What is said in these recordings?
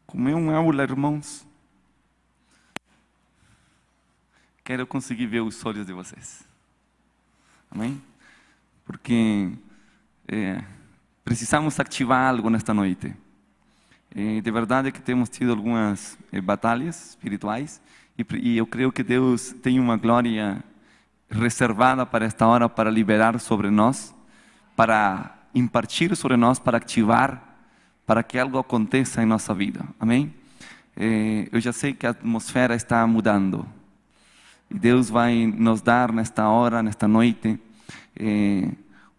comer uma aula, irmãos. Quero conseguir ver os olhos de vocês. Amém? Porque precisamos ativar algo nesta noite. De verdade que temos tido algumas batalhas espirituais e eu creio que Deus tem uma glória reservada para esta hora, para liberar sobre nós, para impartir sobre nós, para ativar, para que algo aconteça em nossa vida. Amém? Eu já sei que a atmosfera está mudando e Deus vai nos dar nesta hora, nesta noite,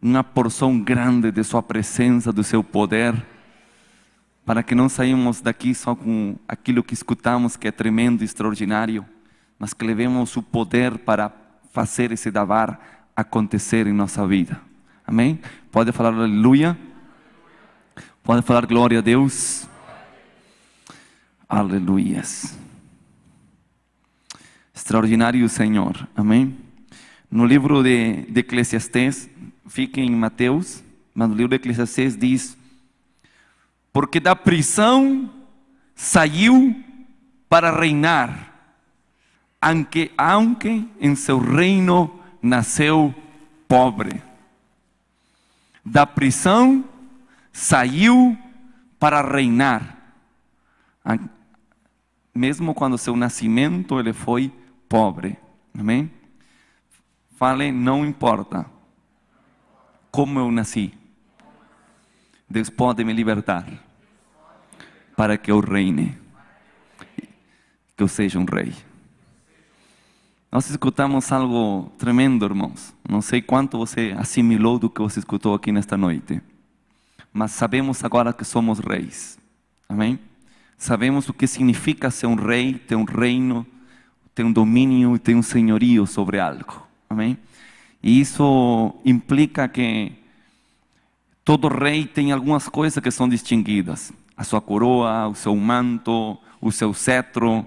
uma porção grande de sua presença, do seu poder, para que não saímos daqui só com aquilo que escutamos, que é tremendo e extraordinário, mas que levemos o poder para fazer esse davar acontecer em nossa vida. Amém? Pode falar aleluia? Pode falar glória a Deus? Aleluias. Extraordinário Senhor. Amém? No livro de Eclesiastés, fica em Mateus, mas no livro de Eclesiastés diz: porque da prisão saiu para reinar, aunque em seu reino nasceu pobre. Da prisão saiu para reinar, mesmo quando seu nascimento ele foi pobre. Amém? Fale, não importa como eu nasci, Deus pode me libertar para que eu reine, que eu seja um rei. Nós escutamos algo tremendo, irmãos. Não sei quanto você assimilou do que você escutou aqui nesta noite, mas sabemos agora que somos reis. Amém? Sabemos o que significa ser um rei, ter um reino, ter um domínio e ter um senhorio sobre algo. Amém? E isso implica que todo rei tem algumas coisas que são distinguidas. A sua coroa, o seu manto, o seu cetro,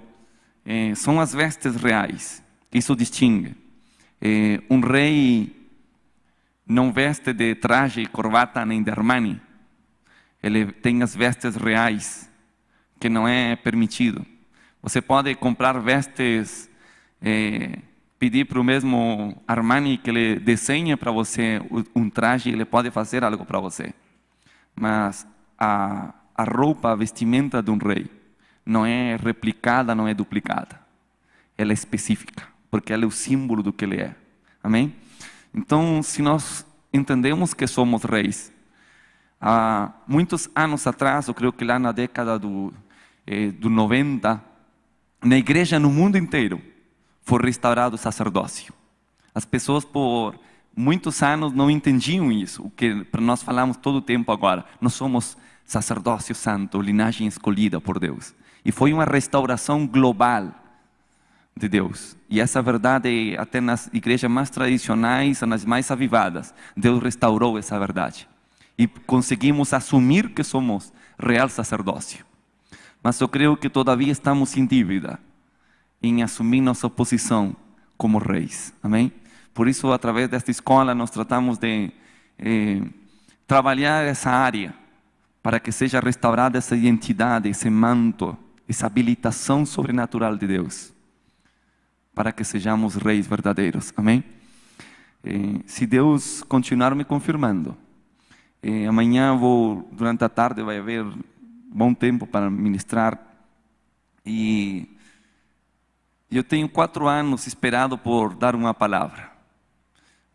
são as vestes reais. Isso distingue. Um rei não veste de traje e corbata nem de Armani. Ele tem as vestes reais, que não é permitido. Você pode comprar vestes, pedir para o mesmo Armani que ele desenhe para você um traje, ele pode fazer algo para você. Mas a roupa, a vestimenta de um rei não é replicada, não é duplicada. Ela é específica, porque ela é o símbolo do que ele é. Amém? Então, se nós entendemos que somos reis, há muitos anos atrás, eu creio que lá na década do 90, na igreja no mundo inteiro, foi restaurado o sacerdócio. As pessoas por muitos anos não entendiam isso, o que nós falamos todo o tempo agora. Nós somos sacerdócio santo, linhagem escolhida por Deus. E foi uma restauração global de Deus. E essa verdade, até nas igrejas mais tradicionais, nas mais avivadas, Deus restaurou essa verdade. E conseguimos assumir que somos real sacerdócio. Mas eu creio que todavia estamos em dívida em assumir nossa posição como reis. Amém? Por isso, através desta escola, nós tratamos de trabalhar essa área para que seja restaurada essa identidade, esse manto, essa habilitação sobrenatural de Deus, para que sejamos reis verdadeiros. Amém? Se Deus continuar me confirmando, amanhã durante a tarde vai haver bom tempo para ministrar, e eu tenho 4 anos esperado por dar uma palavra.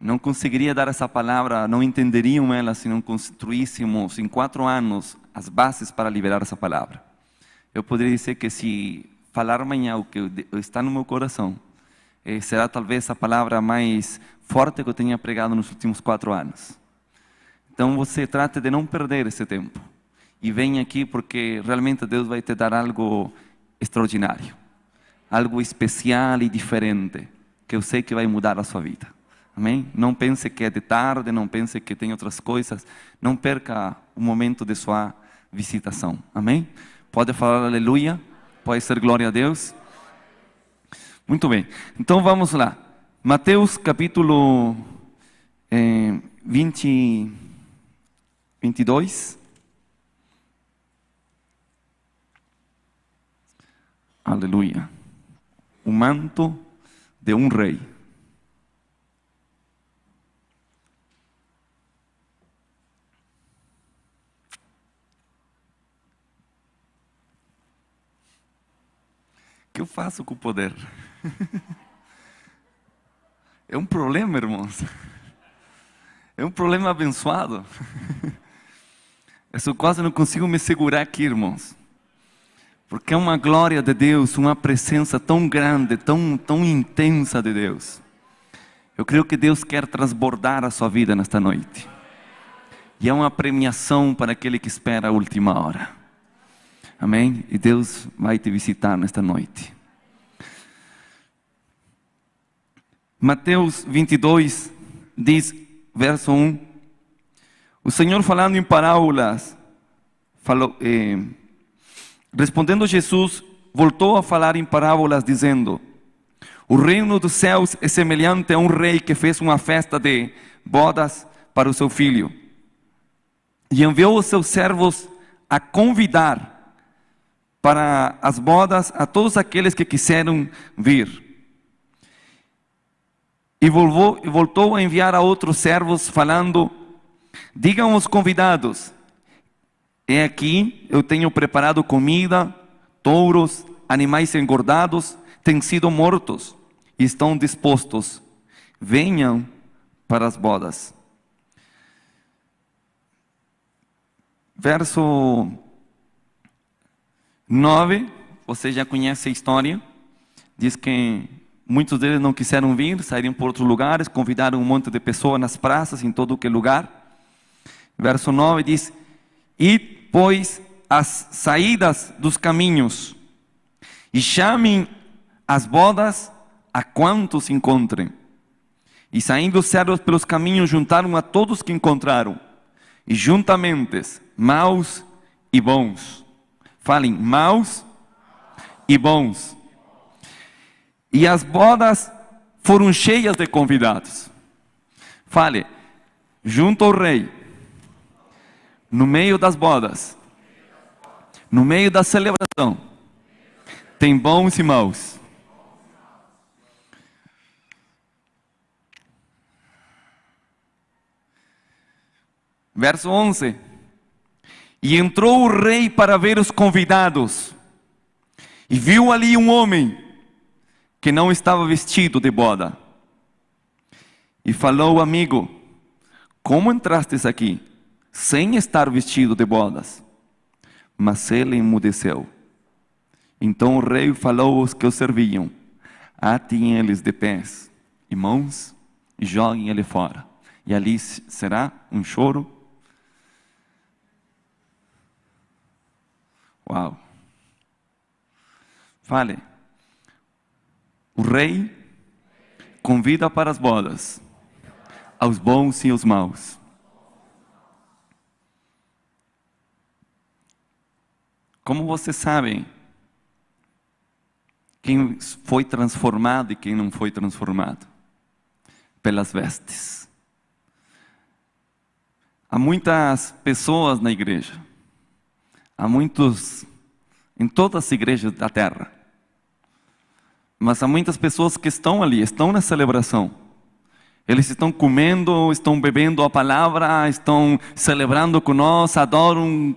Não conseguiria dar essa palavra, não entenderiam ela se não construíssemos em 4 anos as bases para liberar essa palavra. Eu poderia dizer que se falar amanhã o que está no meu coração, será talvez a palavra mais forte que eu tenha pregado nos últimos 4 anos. Então você trate de não perder esse tempo e venha aqui, porque realmente Deus vai te dar algo extraordinário, algo especial e diferente, que eu sei que vai mudar a sua vida. Amém? Não pense que é de tarde, não pense que tem outras coisas. Não perca o momento de sua visitação. Amém? Pode falar aleluia? Pode ser glória a Deus? Muito bem. Então vamos lá. Mateus capítulo 22. Aleluia. O manto de um rei. O que eu faço com o poder? É um problema, irmãos. É um problema abençoado. Eu quase não consigo me segurar aqui, irmãos. Porque é uma glória de Deus, uma presença tão grande, tão intensa de Deus. Eu creio que Deus quer transbordar a sua vida nesta noite. E é uma premiação para aquele que espera a última hora. Amém? E Deus vai te visitar nesta noite. Mateus 22 diz, verso 1. O Senhor falando em parábolas, respondendo Jesus, voltou a falar em parábolas dizendo: o reino dos céus é semelhante a um rei que fez uma festa de bodas para o seu filho. E enviou os seus servos a convidar para as bodas a todos aqueles que quiseram vir. E voltou a enviar a outros servos falando: digam aos convidados, é aqui, eu tenho preparado comida, touros, animais engordados, têm sido mortos e estão dispostos. Venham para as bodas. Verso 9, você já conhece a história. Diz que muitos deles não quiseram vir, saíram por outros lugares, convidaram um monte de pessoas nas praças, em todo que lugar. Verso 9 diz: id, pois, as saídas dos caminhos, e chamem as bodas a quantos encontrem. E saindo os servos pelos caminhos, juntaram a todos que encontraram, e juntamente maus e bons. Falem, maus e bons. E as bodas foram cheias de convidados. Fale, junto ao rei, no meio das bodas, no meio da celebração, tem bons e maus. Verso 11. E entrou o rei para ver os convidados, e viu ali um homem que não estava vestido de boda. E falou: amigo, como entrastes aqui sem estar vestido de bodas? Mas ele emudeceu. Então o rei falou aos que o serviam: atem eles de pés e mãos e joguem ele fora. E ali será um choro. Uau! Fale. O rei convida para as bodas aos bons e aos maus. Como vocês sabem quem foi transformado e quem não foi transformado? Pelas vestes. Há muitas pessoas na igreja, há muitos, em todas as igrejas da terra, mas há muitas pessoas que estão ali, estão na celebração. Eles estão comendo, estão bebendo a palavra, estão celebrando com nós, adoram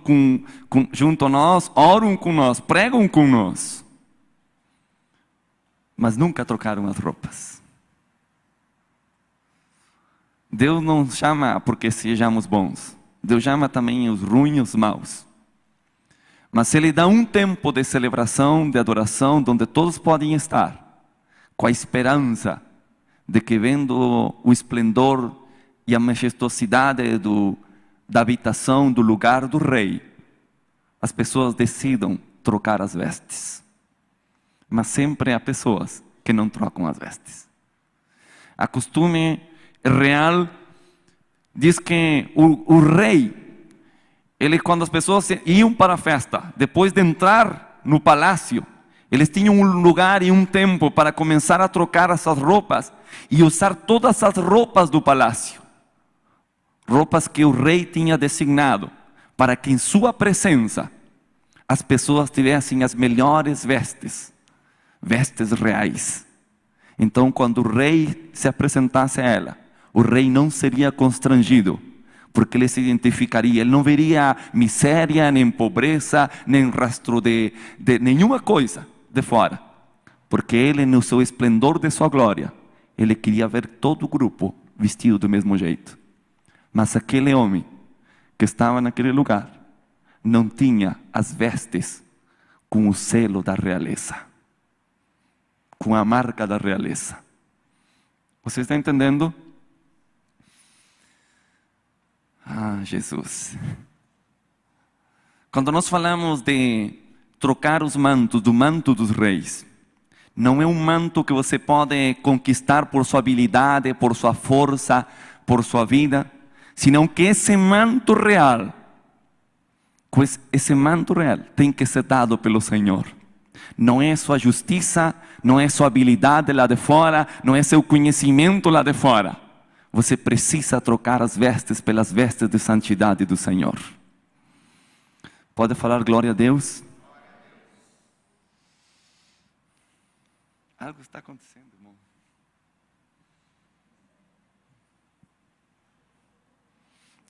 junto a nós, oram com nós, pregam com nós. Mas nunca trocaram as roupas. Deus não chama porque sejamos bons. Deus chama também os ruins e os maus. Mas Ele dá um tempo de celebração, de adoração, onde todos podem estar, com a esperança de que, vendo o esplendor e a majestosidade da habitação, do lugar do rei, as pessoas decidam trocar as vestes. Mas sempre há pessoas que não trocam as vestes. A costume real diz que o rei, ele, quando as pessoas iam para a festa, depois de entrar no palácio, eles tinham um lugar e um tempo para começar a trocar essas roupas e usar todas as roupas do palácio. Roupas que o rei tinha designado para que em sua presença as pessoas tivessem as melhores vestes, vestes reais. Então, quando o rei se apresentasse a ela, o rei não seria constrangido, porque ele se identificaria, ele não veria miséria, nem pobreza, nem rastro de nenhuma coisa de fora, porque ele, no seu esplendor de sua glória, ele queria ver todo o grupo vestido do mesmo jeito. Mas aquele homem que estava naquele lugar não tinha as vestes com o selo da realeza, com a marca da realeza. Você está entendendo? Ah, Jesus. Quando nós falamos de trocar os mantos, do manto dos reis, não é um manto que você pode conquistar por sua habilidade, por sua força, por sua vida, senão que esse manto real, tem que ser dado pelo Senhor. Não é sua justiça, não é sua habilidade lá de fora, não é seu conhecimento lá de fora. Você precisa trocar as vestes pelas vestes de santidade do Senhor. Pode falar glória a Deus? Algo está acontecendo, irmão.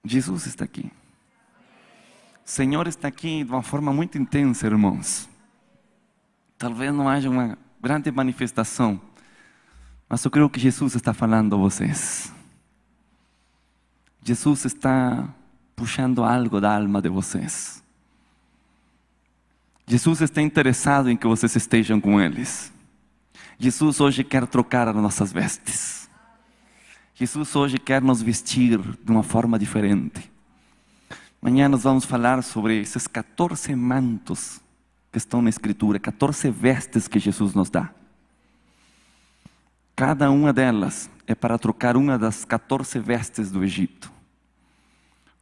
Jesus está aqui. O Senhor está aqui de uma forma muito intensa, irmãos. Talvez não haja uma grande manifestação, mas eu creio que Jesus está falando a vocês. Jesus está puxando algo da alma de vocês. Jesus está interessado em que vocês estejam com eles. Jesus hoje quer trocar as nossas vestes. Jesus hoje quer nos vestir de uma forma diferente. Amanhã nós vamos falar sobre esses 14 mantos que estão na Escritura, 14 vestes que Jesus nos dá. Cada uma delas é para trocar uma das 14 vestes do Egito.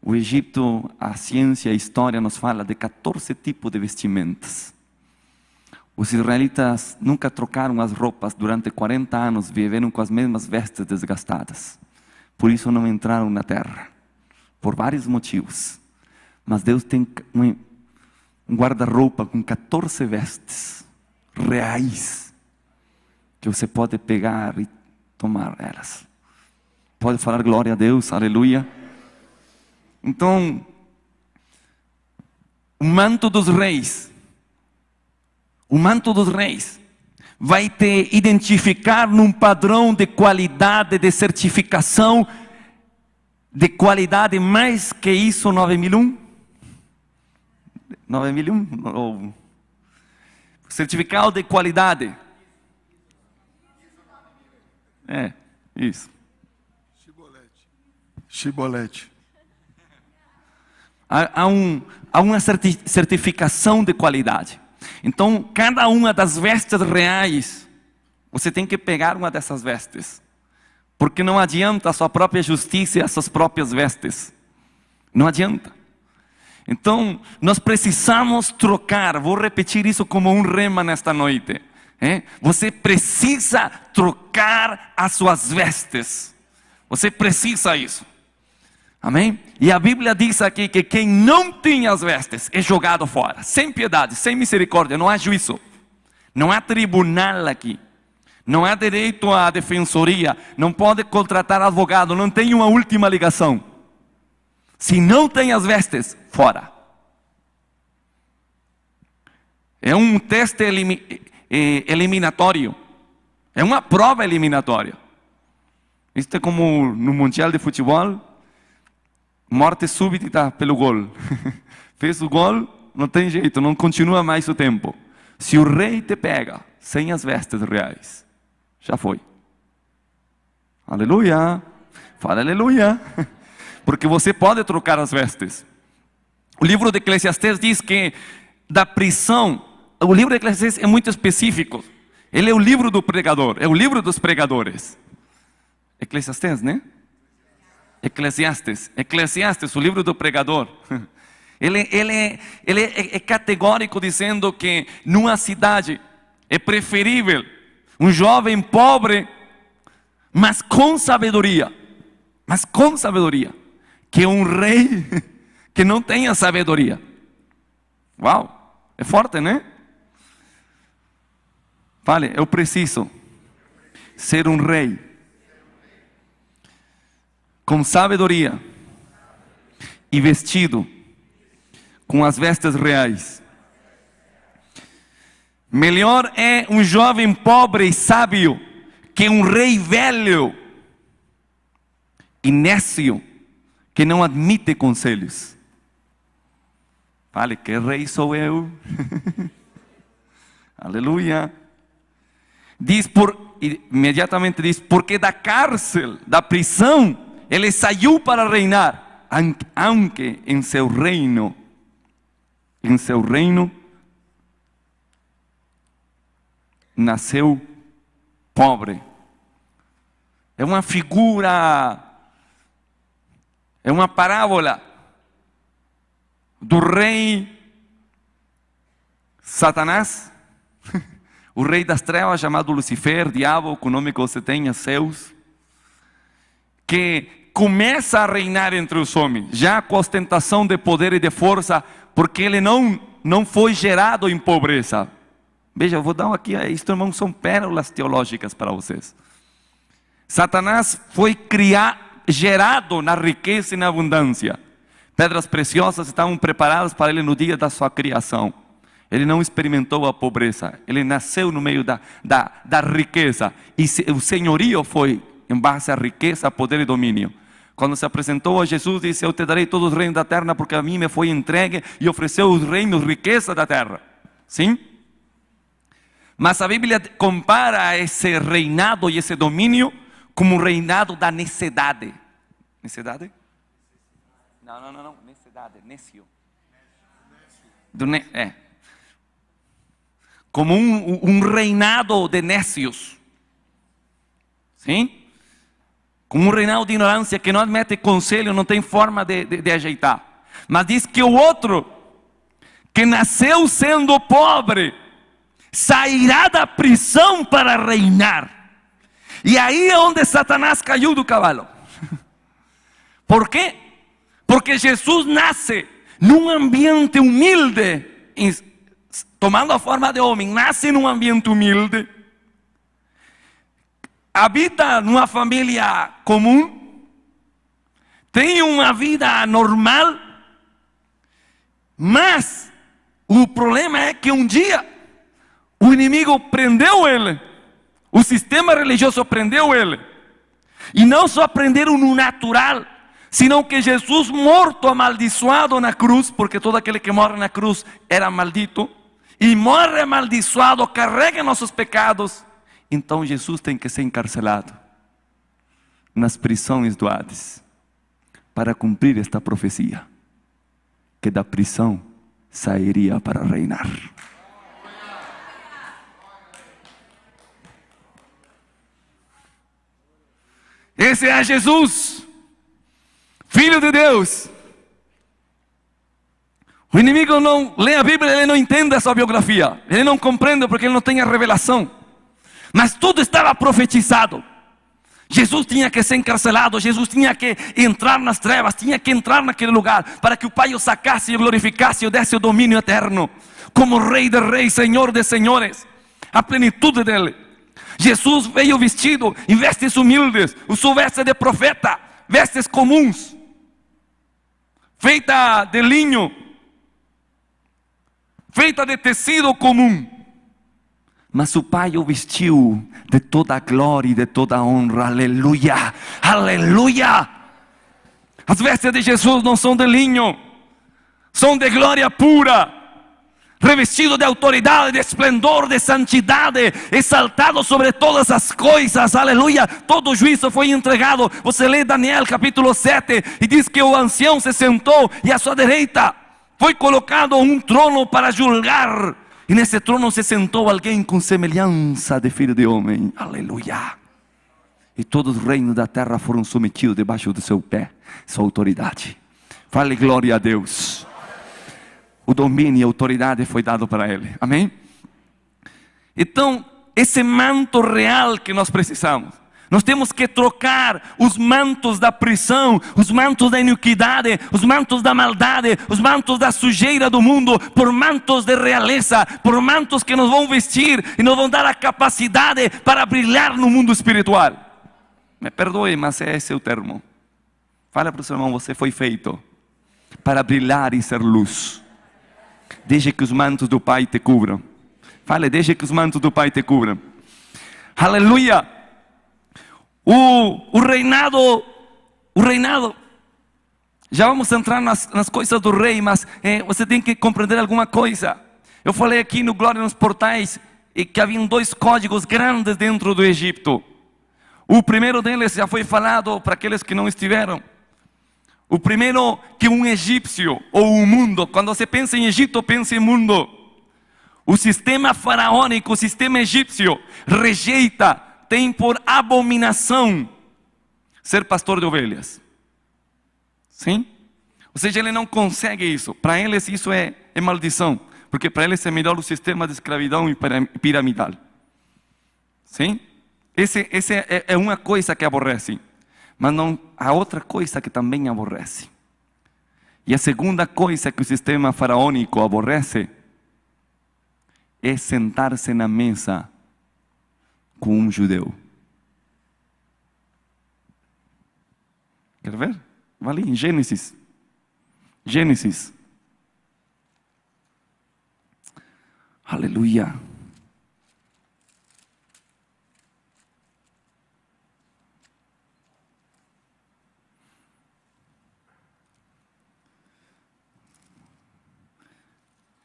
O Egito, a ciência e a história nos fala de 14 tipos de vestimentas. Os israelitas nunca trocaram as roupas durante 40 anos, viveram com as mesmas vestes desgastadas. Por isso não entraram na terra, por vários motivos. Mas Deus tem um guarda-roupa com 14 vestes reais, que você pode pegar e tomar elas. Pode falar glória a Deus, aleluia. Então, o manto dos reis vai te identificar num padrão de qualidade, de certificação, de qualidade mais que ISO 9001. 9001? Certificado de qualidade. É, isso. Chibolete. Há uma certificação de qualidade. Então, cada uma das vestes reais, você tem que pegar uma dessas vestes. Porque não adianta a sua própria justiça e as suas próprias vestes. Não adianta. Então, nós precisamos trocar. Vou repetir isso como um rema nesta noite. Você precisa trocar as suas vestes. Você precisa isso. Amém? E a Bíblia diz aqui que quem não tinha as vestes é jogado fora, sem piedade, sem misericórdia, não há juízo, não há tribunal aqui, não há direito à defensoria, não pode contratar advogado, não tem uma última ligação. Se não tem as vestes, fora. É um teste eliminatório, é uma prova eliminatória. Isso é como no Mundial de Futebol. Morte súbita pelo gol. Fez o gol, não tem jeito, não continua mais o tempo. Se o rei te pega sem as vestes reais, já foi. Aleluia. Fala aleluia. Porque você pode trocar as vestes. O livro de Eclesiastes diz que da prisão, o livro de Eclesiastes é muito específico. Ele é o livro do pregador, é o livro dos pregadores. Eclesiastes, né? Eclesiastes, o livro do pregador. Ele é categórico dizendo que numa cidade é preferível um jovem pobre, mas com sabedoria, que um rei que não tenha sabedoria. Uau, é forte, né? Fale, eu preciso ser um rei com sabedoria e vestido com as vestes reais. Melhor é um jovem pobre e sábio que um rei velho e nécio que não admite conselhos. Fale, que rei sou eu? Aleluia. Imediatamente diz, porque da cárcel, da prisão, ele saiu para reinar, aunque em seu reino, nasceu pobre. É uma figura, é uma parábola do rei Satanás, o rei das trevas chamado Lucifer, diabo, com o nome que você tenha, Zeus, que começa a reinar entre os homens, já com ostentação de poder e de força, porque ele não foi gerado em pobreza. Veja, eu vou dar aqui, isto, irmãos, são pérolas teológicas para vocês. Satanás foi gerado na riqueza e na abundância. Pedras preciosas estavam preparadas para ele no dia da sua criação. Ele não experimentou a pobreza, ele nasceu no meio da riqueza. E o senhorio foi em base à riqueza, poder e domínio. Quando se apresentou a Jesus, disse, eu te darei todos os reinos da terra, porque a mim me foi entregue, e ofereceu os reinos, riqueza da terra. Sim? Mas a Bíblia compara esse reinado e esse domínio como o reinado da necessidade. Necessidade? Não. Necessidade, necio. Como um reinado de nécios. Sim? Como um reinado de ignorância que não admite conselho, não tem forma de ajeitar. Mas diz que o outro, que nasceu sendo pobre, sairá da prisão para reinar. E aí é onde Satanás caiu do cavalo. Por quê? Porque Jesus nasce num ambiente humilde, tomando a forma de homem, nasce num ambiente humilde, habita numa família comum, tem uma vida normal, mas o problema é que um dia o inimigo prendeu ele, o sistema religioso prendeu ele, e não só prenderam no natural, senão que Jesus, morto, amaldiçoado na cruz, porque todo aquele que morre na cruz era maldito, e morre amaldiçoado, carrega nossos pecados. Então Jesus tem que ser encarcelado nas prisões do Hades, para cumprir esta profecia, que da prisão sairia para reinar. Esse é Jesus, Filho de Deus. O inimigo não lê a Bíblia, ele não entende a sua biografia, ele não compreende porque ele não tem a revelação. Mas tudo estava profetizado. Jesus tinha que ser encarcelado, Jesus tinha que entrar nas trevas, tinha que entrar naquele lugar, para que o Pai o sacasse e o glorificasse e o desse o domínio eterno, como Rei de Reis, Senhor de Senhores, a plenitude dele. Jesus veio vestido em vestes humildes, usou vestes de profeta, vestes comuns, feita de linho, feita de tecido comum. Mas o Pai o vestiu de toda a glória e de toda a honra. Aleluia, aleluia. As vestes de Jesus não são de linho, são de glória pura, revestido de autoridade, de esplendor, de santidade, exaltado sobre todas as coisas. Aleluia. Todo o juízo foi entregado. Você lê Daniel capítulo 7 e diz que o ancião se sentou e à sua direita foi colocado um trono para julgar. E nesse trono se sentou alguém com semelhança de filho de homem. Aleluia. E todos os reinos da terra foram submetidos debaixo do seu pé, sua autoridade. Fale glória a Deus. O domínio e a autoridade foi dado para ele. Amém? Então, esse manto real que nós precisamos. Nós temos que trocar os mantos da prisão, os mantos da iniquidade, os mantos da maldade, os mantos da sujeira do mundo, por mantos de realeza, por mantos que nos vão vestir e nos vão dar a capacidade para brilhar no mundo espiritual. Me perdoe, mas esse é o termo. Fala para o seu irmão, você foi feito para brilhar e ser luz. Deixe que os mantos do Pai te cubram. Fale, deixe que os mantos do Pai te cubram. Aleluia! O reinado, já vamos entrar nas coisas do rei, mas você tem que compreender alguma coisa. Eu falei aqui no Glória nos Portais que haviam 2 códigos grandes dentro do Egito. O primeiro deles já foi falado para aqueles que não estiveram. O primeiro, que um egípcio ou um mundo, quando você pensa em Egito, pensa em mundo. O sistema faraônico, o sistema egípcio, rejeita, tem por abominação ser pastor de ovelhas. Sim? Ou seja, ele não consegue isso. Para eles isso é maldição. Porque para eles é melhor o sistema de escravidão e piramidal. Sim? Esse é uma coisa que aborrece. Mas não, há outra coisa que também aborrece. E a segunda coisa que o sistema faraônico aborrece é sentar-se na mesa com um judeu. Quer ver? Vai ali em Gênesis. Gênesis. Aleluia.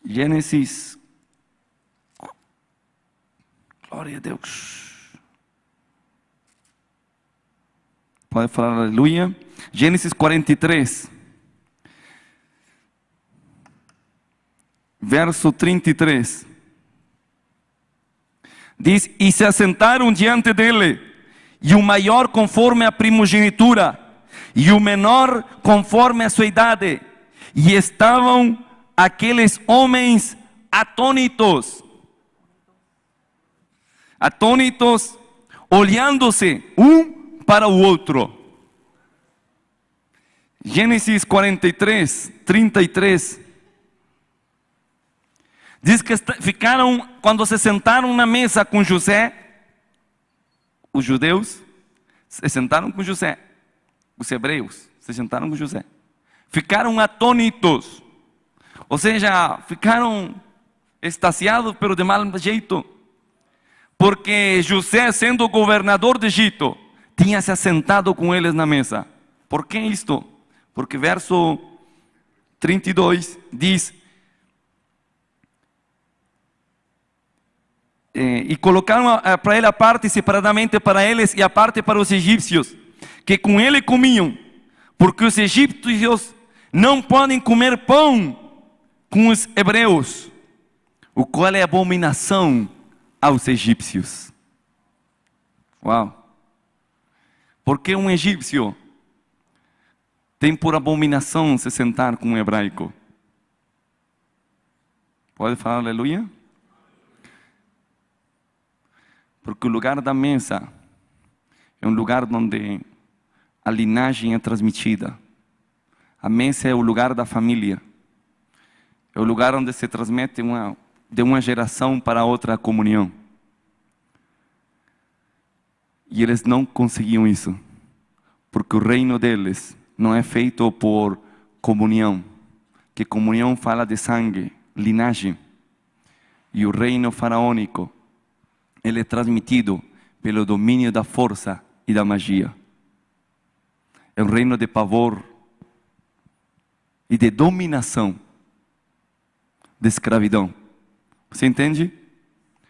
Gênesis. Glória a Deus. Pode falar aleluia. Gênesis 43. Verso 33. Diz: e se assentaram diante dele, e o maior conforme a primogenitura, e o menor conforme a sua idade. E estavam aqueles homens atônitos. Atônitos, olhando-se um para o outro. Gênesis 43, 33. Diz que ficaram, quando se sentaram na mesa com José, os judeus se sentaram com José, os hebreus se sentaram com José, ficaram atônitos, ou seja, ficaram extasiados, pero de mal jeito, porque José, sendo governador de Egito, tinha se assentado com eles na mesa. Por que isto? Porque verso 32 diz: e colocaram para ele a parte separadamente para eles e a parte para os egípcios, que com ele comiam, porque os egípcios não podem comer pão com os hebreus, o qual é abominação aos egípcios. Uau! Porque um egípcio tem por abominação se sentar com um hebraico? Pode falar aleluia? Porque o lugar da mesa é um lugar onde a linhagem é transmitida. A mesa é o lugar da família. É o lugar onde se transmite de uma geração para outra a comunhão. E eles não conseguiam isso, porque o reino deles não é feito por comunhão, que comunhão fala de sangue, linhagem. E o reino faraônico, ele é transmitido pelo domínio da força e da magia. É um reino de pavor e de dominação, de escravidão. Você entende?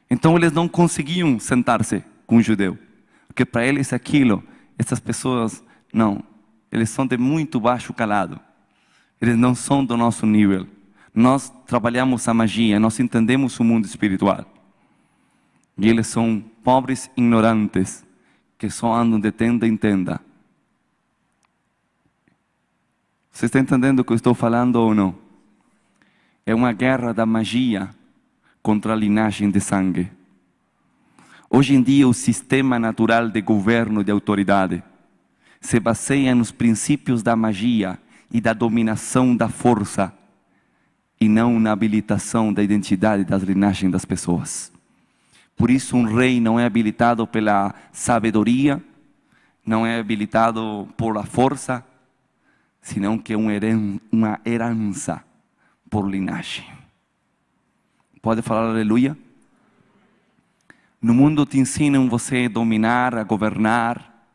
Então eles não conseguiam sentar-se com um judeu, porque para eles aquilo, essas pessoas, não, eles são de muito baixo calado, eles não são do nosso nível. Nós trabalhamos a magia, nós entendemos o mundo espiritual. E eles são pobres ignorantes, que só andam de tenda em tenda. Você está entendendo o que eu estou falando ou não? É uma guerra da magia contra a linhagem de sangue. Hoje em dia, o sistema natural de governo e de autoridade se baseia nos princípios da magia e da dominação da força, e não na habilitação da identidade e das linhagens das pessoas. Por isso, um rei não é habilitado pela sabedoria, não é habilitado por a força, senão que é uma herança por linhagem. Pode falar aleluia? No mundo te ensinam você a dominar, a governar,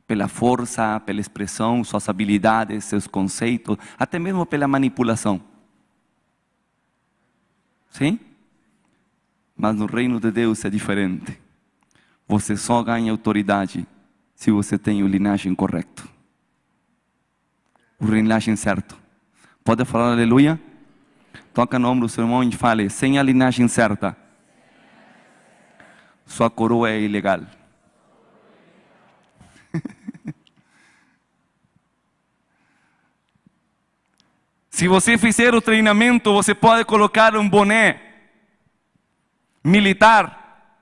pela força, pela expressão, suas habilidades, seus conceitos, até mesmo pela manipulação. Sim? Mas no reino de Deus é diferente. Você só ganha autoridade se você tem o linhagem correto. O linhagem certo. Pode falar aleluia? Toca no ombro do seu irmão e fale: sem a linhagem certa, sua coroa é ilegal. Se você fizer o treinamento, você pode colocar um boné militar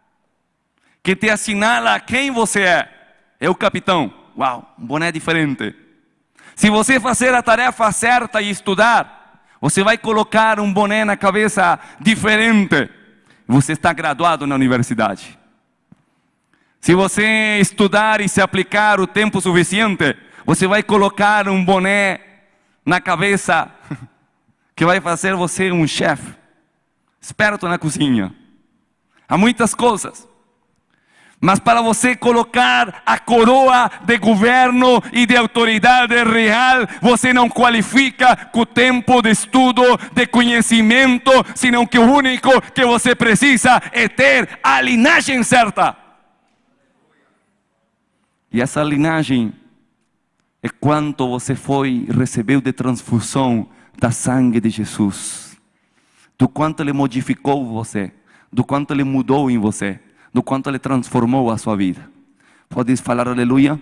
que te assinala quem você é. É o capitão. Uau, um boné diferente. Se você fazer a tarefa certa e estudar, você vai colocar um boné na cabeça diferente. Você está graduado na universidade. Se você estudar e se aplicar o tempo suficiente, você vai colocar um boné na cabeça que vai fazer você um chefe, esperto na cozinha. Há muitas coisas. Mas para você colocar a coroa de governo e de autoridade real, você não qualifica com o tempo de estudo, de conhecimento, senão que o único que você precisa é ter a linhagem certa. E essa linhagem é quanto você recebeu de transfusão da sangue de Jesus. Do quanto Ele modificou você, do quanto Ele mudou em você, do quanto Ele transformou a sua vida. Pode falar aleluia?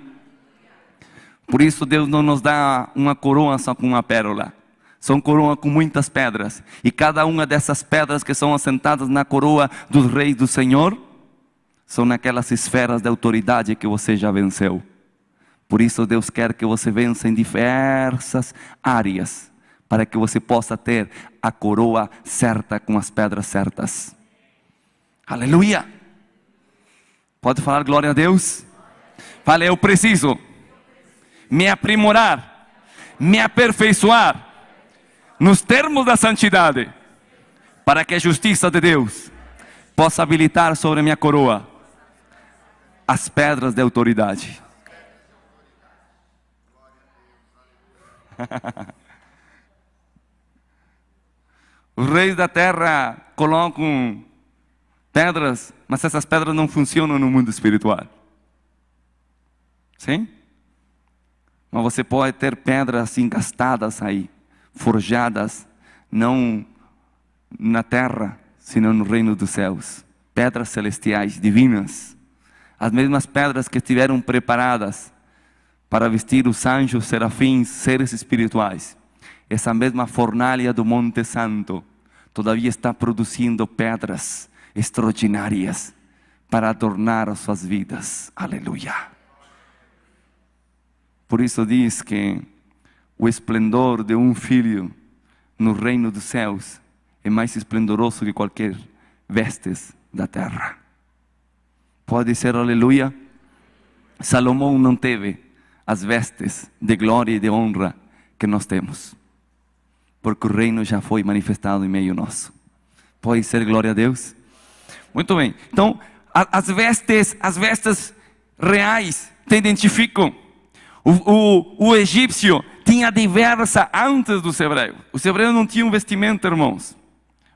Por isso Deus não nos dá uma coroa só com uma pérola. São coroas com muitas pedras. E cada uma dessas pedras que são assentadas na coroa dos reis do Senhor, são naquelas esferas de autoridade que você já venceu. Por isso Deus quer que você vença em diversas áreas, para que você possa ter a coroa certa com as pedras certas. Aleluia! Pode falar glória a Deus? Fale: eu preciso me aprimorar, me aperfeiçoar nos termos da santidade, para que a justiça de Deus possa habilitar sobre a minha coroa as pedras de autoridade. Os reis da terra colocam pedras, mas essas pedras não funcionam no mundo espiritual. Sim? Mas você pode ter pedras engastadas aí, forjadas, não na terra, senão no reino dos céus. Pedras celestiais, divinas. As mesmas pedras que estiveram preparadas para vestir os anjos, serafins, seres espirituais. Essa mesma fornalha do Monte Santo todavia está produzindo pedras extraordinárias para adornar as suas vidas. Aleluia. Por isso diz que o esplendor de um filho no reino dos céus é mais esplendoroso que qualquer vestes da terra. Pode ser aleluia? Salomão não teve as vestes de glória e de honra que nós temos, porque o reino já foi manifestado em meio nosso. Pode ser glória a Deus? Muito bem. Então, as vestes reais te identificam. O egípcio tinha diversa antes dos hebreus. Os hebreus não tinham vestimenta, irmãos.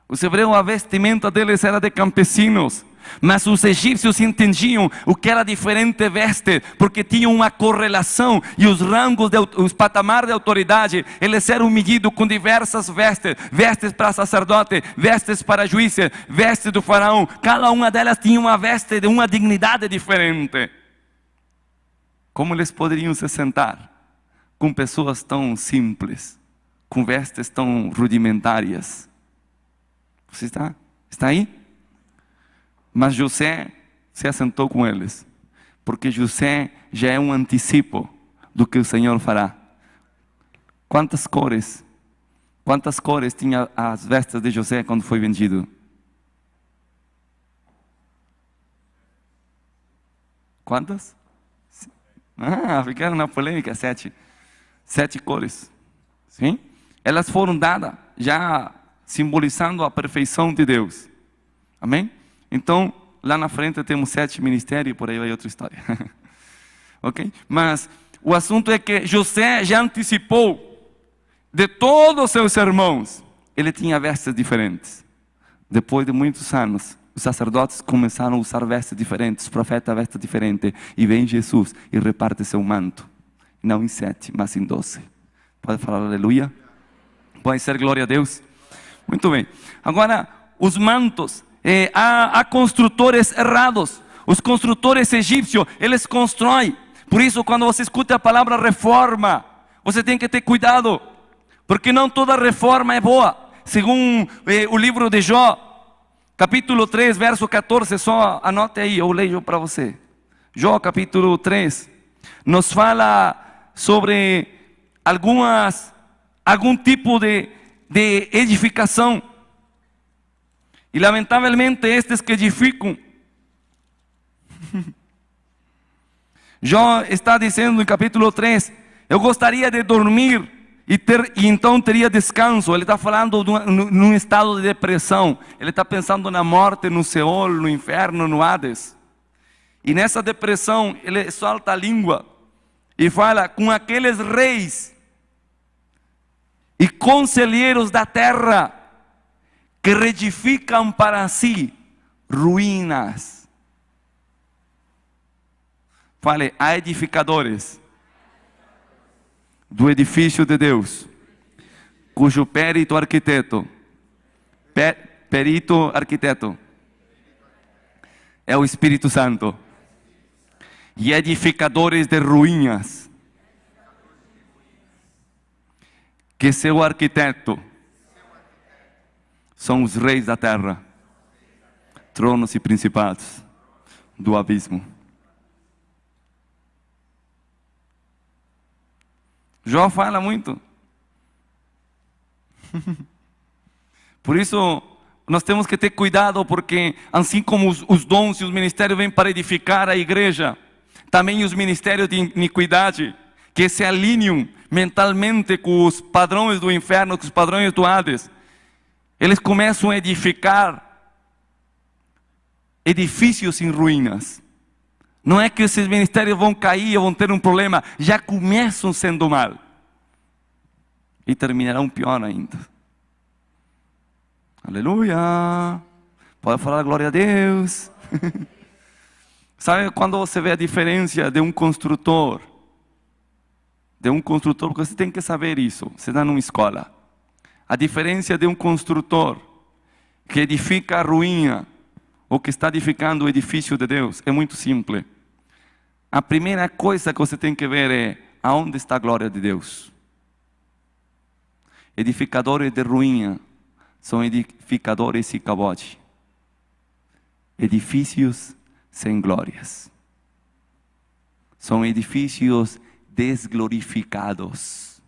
Os hebreus, a vestimenta deles era de campesinos. Mas os egípcios entendiam o que era diferente veste, porque tinham uma correlação, e os rangos, os patamares de autoridade, eles eram medidos com diversas vestes. Vestes para sacerdote, vestes para juízes, vestes do faraó. Cada uma delas tinha uma veste de uma dignidade diferente. Como eles poderiam se sentar com pessoas tão simples, com vestes tão rudimentárias? Você está aí? Mas José se assentou com eles, porque José já é um antecipo do que o Senhor fará. Quantas cores tinha as vestes de José quando foi vendido? Quantas? Ficaram na polêmica, 7. 7 cores. Sim? Elas foram dadas já simbolizando a perfeição de Deus. Amém? Então, lá na frente temos 7 ministérios e por aí vai outra história. Ok? Mas o assunto é que José já antecipou de todos os seus irmãos. Ele tinha vestes diferentes. Depois de muitos anos, os sacerdotes começaram a usar vestes diferentes, os profetas vestes diferentes. E vem Jesus e reparte seu manto. Não em 7, mas em 12. Pode falar aleluia? Pode ser glória a Deus? Muito bem. Agora, os mantos. Há construtores errados. Os construtores egípcios, eles constroem. Por isso, quando você escuta a palavra reforma, você tem que ter cuidado. Porque não toda reforma é boa. Segundo o livro de Jó, capítulo 3, verso 14, só anote aí, eu leio para você. Jó capítulo 3, nos fala sobre algum tipo de edificação. E lamentavelmente estes que edificam. Jó está dizendo no capítulo 3, eu gostaria de dormir e então teria descanso. Ele está falando num estado de depressão. Ele está pensando na morte, no Seol, no inferno, no Hades. E nessa depressão ele solta a língua e fala com aqueles reis e conselheiros da terra que reedificam para si ruínas. Fale, há edificadores do edifício de Deus, cujo perito arquiteto é o Espírito Santo, e edificadores de ruínas, que seu arquiteto são os reis da terra, tronos e principados do abismo. Jó fala muito. Por isso, nós temos que ter cuidado, porque assim como os dons e os ministérios vêm para edificar a igreja, também os ministérios de iniquidade, que se alinham mentalmente com os padrões do inferno, com os padrões do Hades, eles começam a edificar edifícios em ruínas. Não é que esses ministérios vão cair ou vão ter um problema, já começam sendo mal. E terminarão pior ainda. Aleluia! Pode falar glória a Deus. Sabe quando você vê a diferença de um construtor? Porque você tem que saber isso. Você está numa escola. A diferença de um construtor que edifica a ruína ou que está edificando o edifício de Deus é muito simples. A primeira coisa que você tem que ver é aonde está a glória de Deus. Edificadores de ruína são edificadores e cabote. Edifícios sem glórias. São edifícios desglorificados.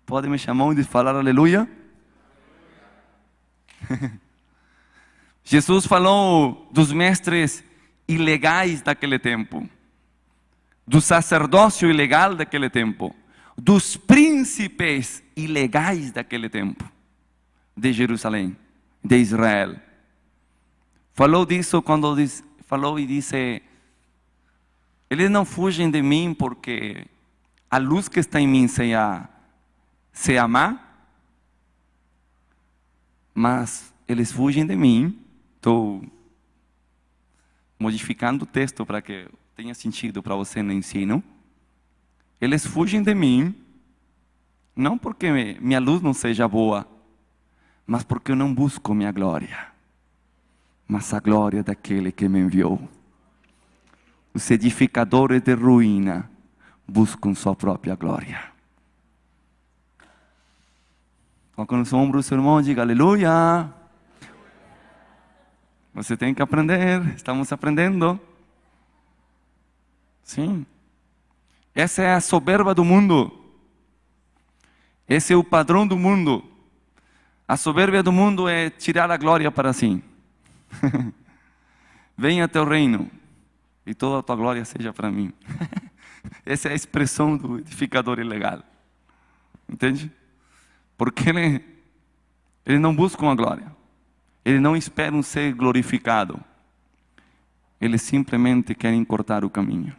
Pode me chamar de falar aleluia? Jesus falou dos mestres ilegais daquele tempo, do sacerdócio ilegal daquele tempo, dos príncipes ilegais daquele tempo, de Jerusalém, de Israel. Falou disso quando falou e disse, eles não fugem de mim porque a luz que está em mim se amar, mas eles fugem de mim. Estou modificando o texto para que tenha sentido para você no ensino. Eles fugem de mim, não porque minha luz não seja boa, mas porque eu não busco minha glória, mas a glória daquele que me enviou. Os edificadores de ruína buscam sua própria glória. Coloque no seu ombro o seu irmão e diga aleluia. Você tem que aprender, estamos aprendendo. Sim. Essa é a soberba do mundo. Esse é o padrão do mundo. A soberbia do mundo é tirar a glória para si. Venha teu reino e toda a tua glória seja para mim. Essa é a expressão do edificador ilegal. Entende? Porque ele não busca uma glória. Ele não espera um ser glorificado. Ele simplesmente quer encurtar o caminho.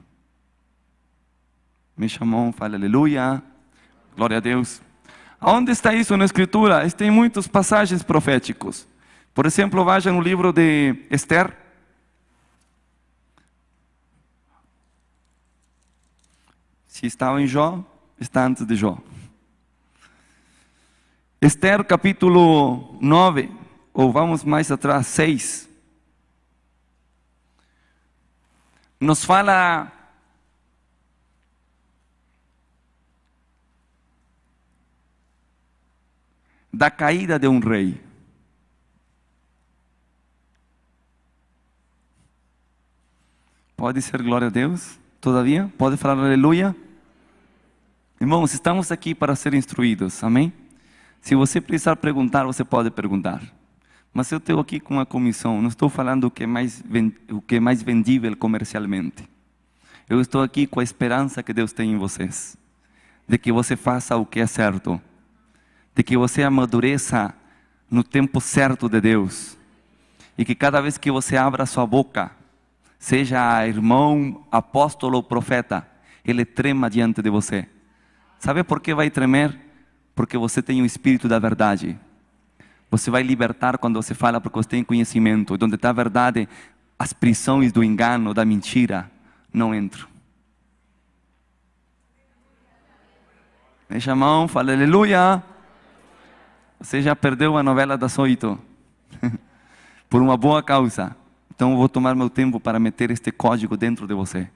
Me chamou, fala aleluia, glória a Deus. Onde está isso na Escritura? Tem muitas passagens proféticos. Por exemplo, veja no livro de Esther. Se estava em Jó, está antes de Jó. Esther capítulo 9, ou vamos mais atrás, 6. Nos fala da caída de um rei. Pode ser glória a Deus? Todavia? Pode falar aleluia? Irmãos, estamos aqui para ser instruídos, amém? Se você precisar perguntar, você pode perguntar. Mas eu estou aqui com uma comissão, não estou falando o que é mais vendível comercialmente. Eu estou aqui com a esperança que Deus tem em vocês, de que você faça o que é certo, de que você amadureça no tempo certo de Deus, e que cada vez que você abra sua boca, seja irmão, apóstolo ou profeta, ele trema diante de você. Sabe por que vai tremer? Porque você tem o Espírito da verdade. Você vai libertar quando você fala, porque você tem conhecimento. E onde está a verdade, as prisões do engano, da mentira, não entram. Deixa a mão, fala aleluia. Você já perdeu a novela das 8. Por uma boa causa. Então eu vou tomar meu tempo para meter este código dentro de você.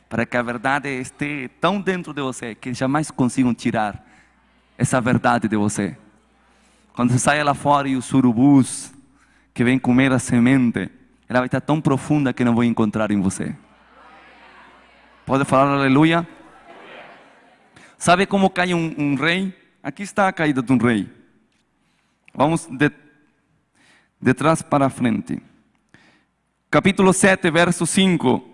Para que a verdade esteja tão dentro de você, que jamais consigam tirar essa verdade de você. Quando você sai lá fora e os surubus que vêm comer a semente, ela vai estar tão profunda que não vão encontrar em você. Pode falar aleluia? Sabe como cai um rei? Aqui está a caída de um rei. Vamos de trás para frente. Capítulo 7, verso 5.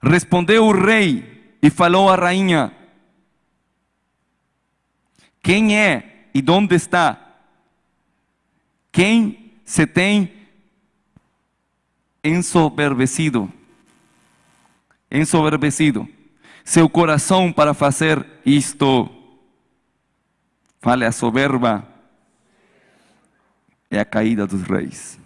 Respondeu o rei e falou à rainha: quem é e onde está? Quem se tem ensoberbecido seu coração para fazer isto? Fale, a soberba é a caída dos reis.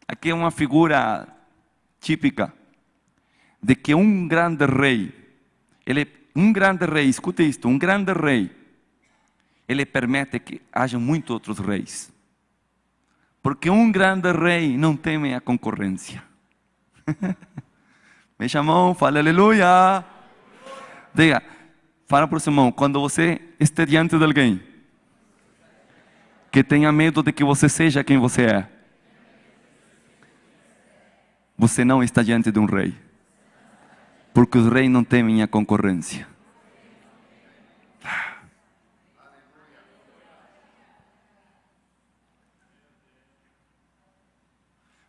Aqui é uma figura típica de que um grande rei, escute isto, um grande rei, ele permite que haja muitos outros reis. Porque um grande rei não teme a concorrência. Me chamou, fala aleluia. Diga, fala para o seu irmão, quando você estiver diante de alguém que tenha medo de que você seja quem você é, você não está diante de um rei. Porque os reis não temem a concorrência.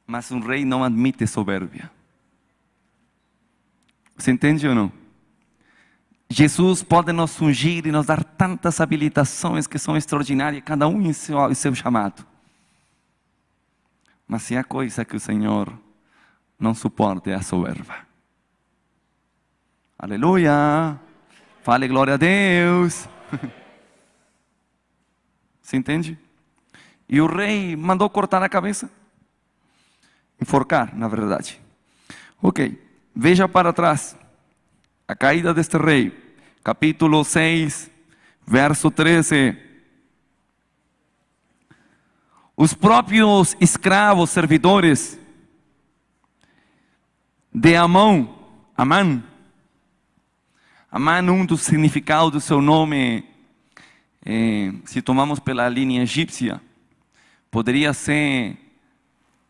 Mas um rei não admite soberbia. Você entende ou não? Jesus pode nos ungir e nos dar tantas habilitações que são extraordinárias, cada um em seu chamado. Mas se há coisa que o Senhor não suporta é a soberba. Aleluia! Fale glória a Deus! Você entende? E o rei mandou cortar a cabeça. Enforcar, na verdade. Ok, veja para trás. A caída deste rei, capítulo 6, verso 13. Os próprios escravos, servidores de Amã, um dos significados do seu nome se tomamos pela linha egípcia, poderia ser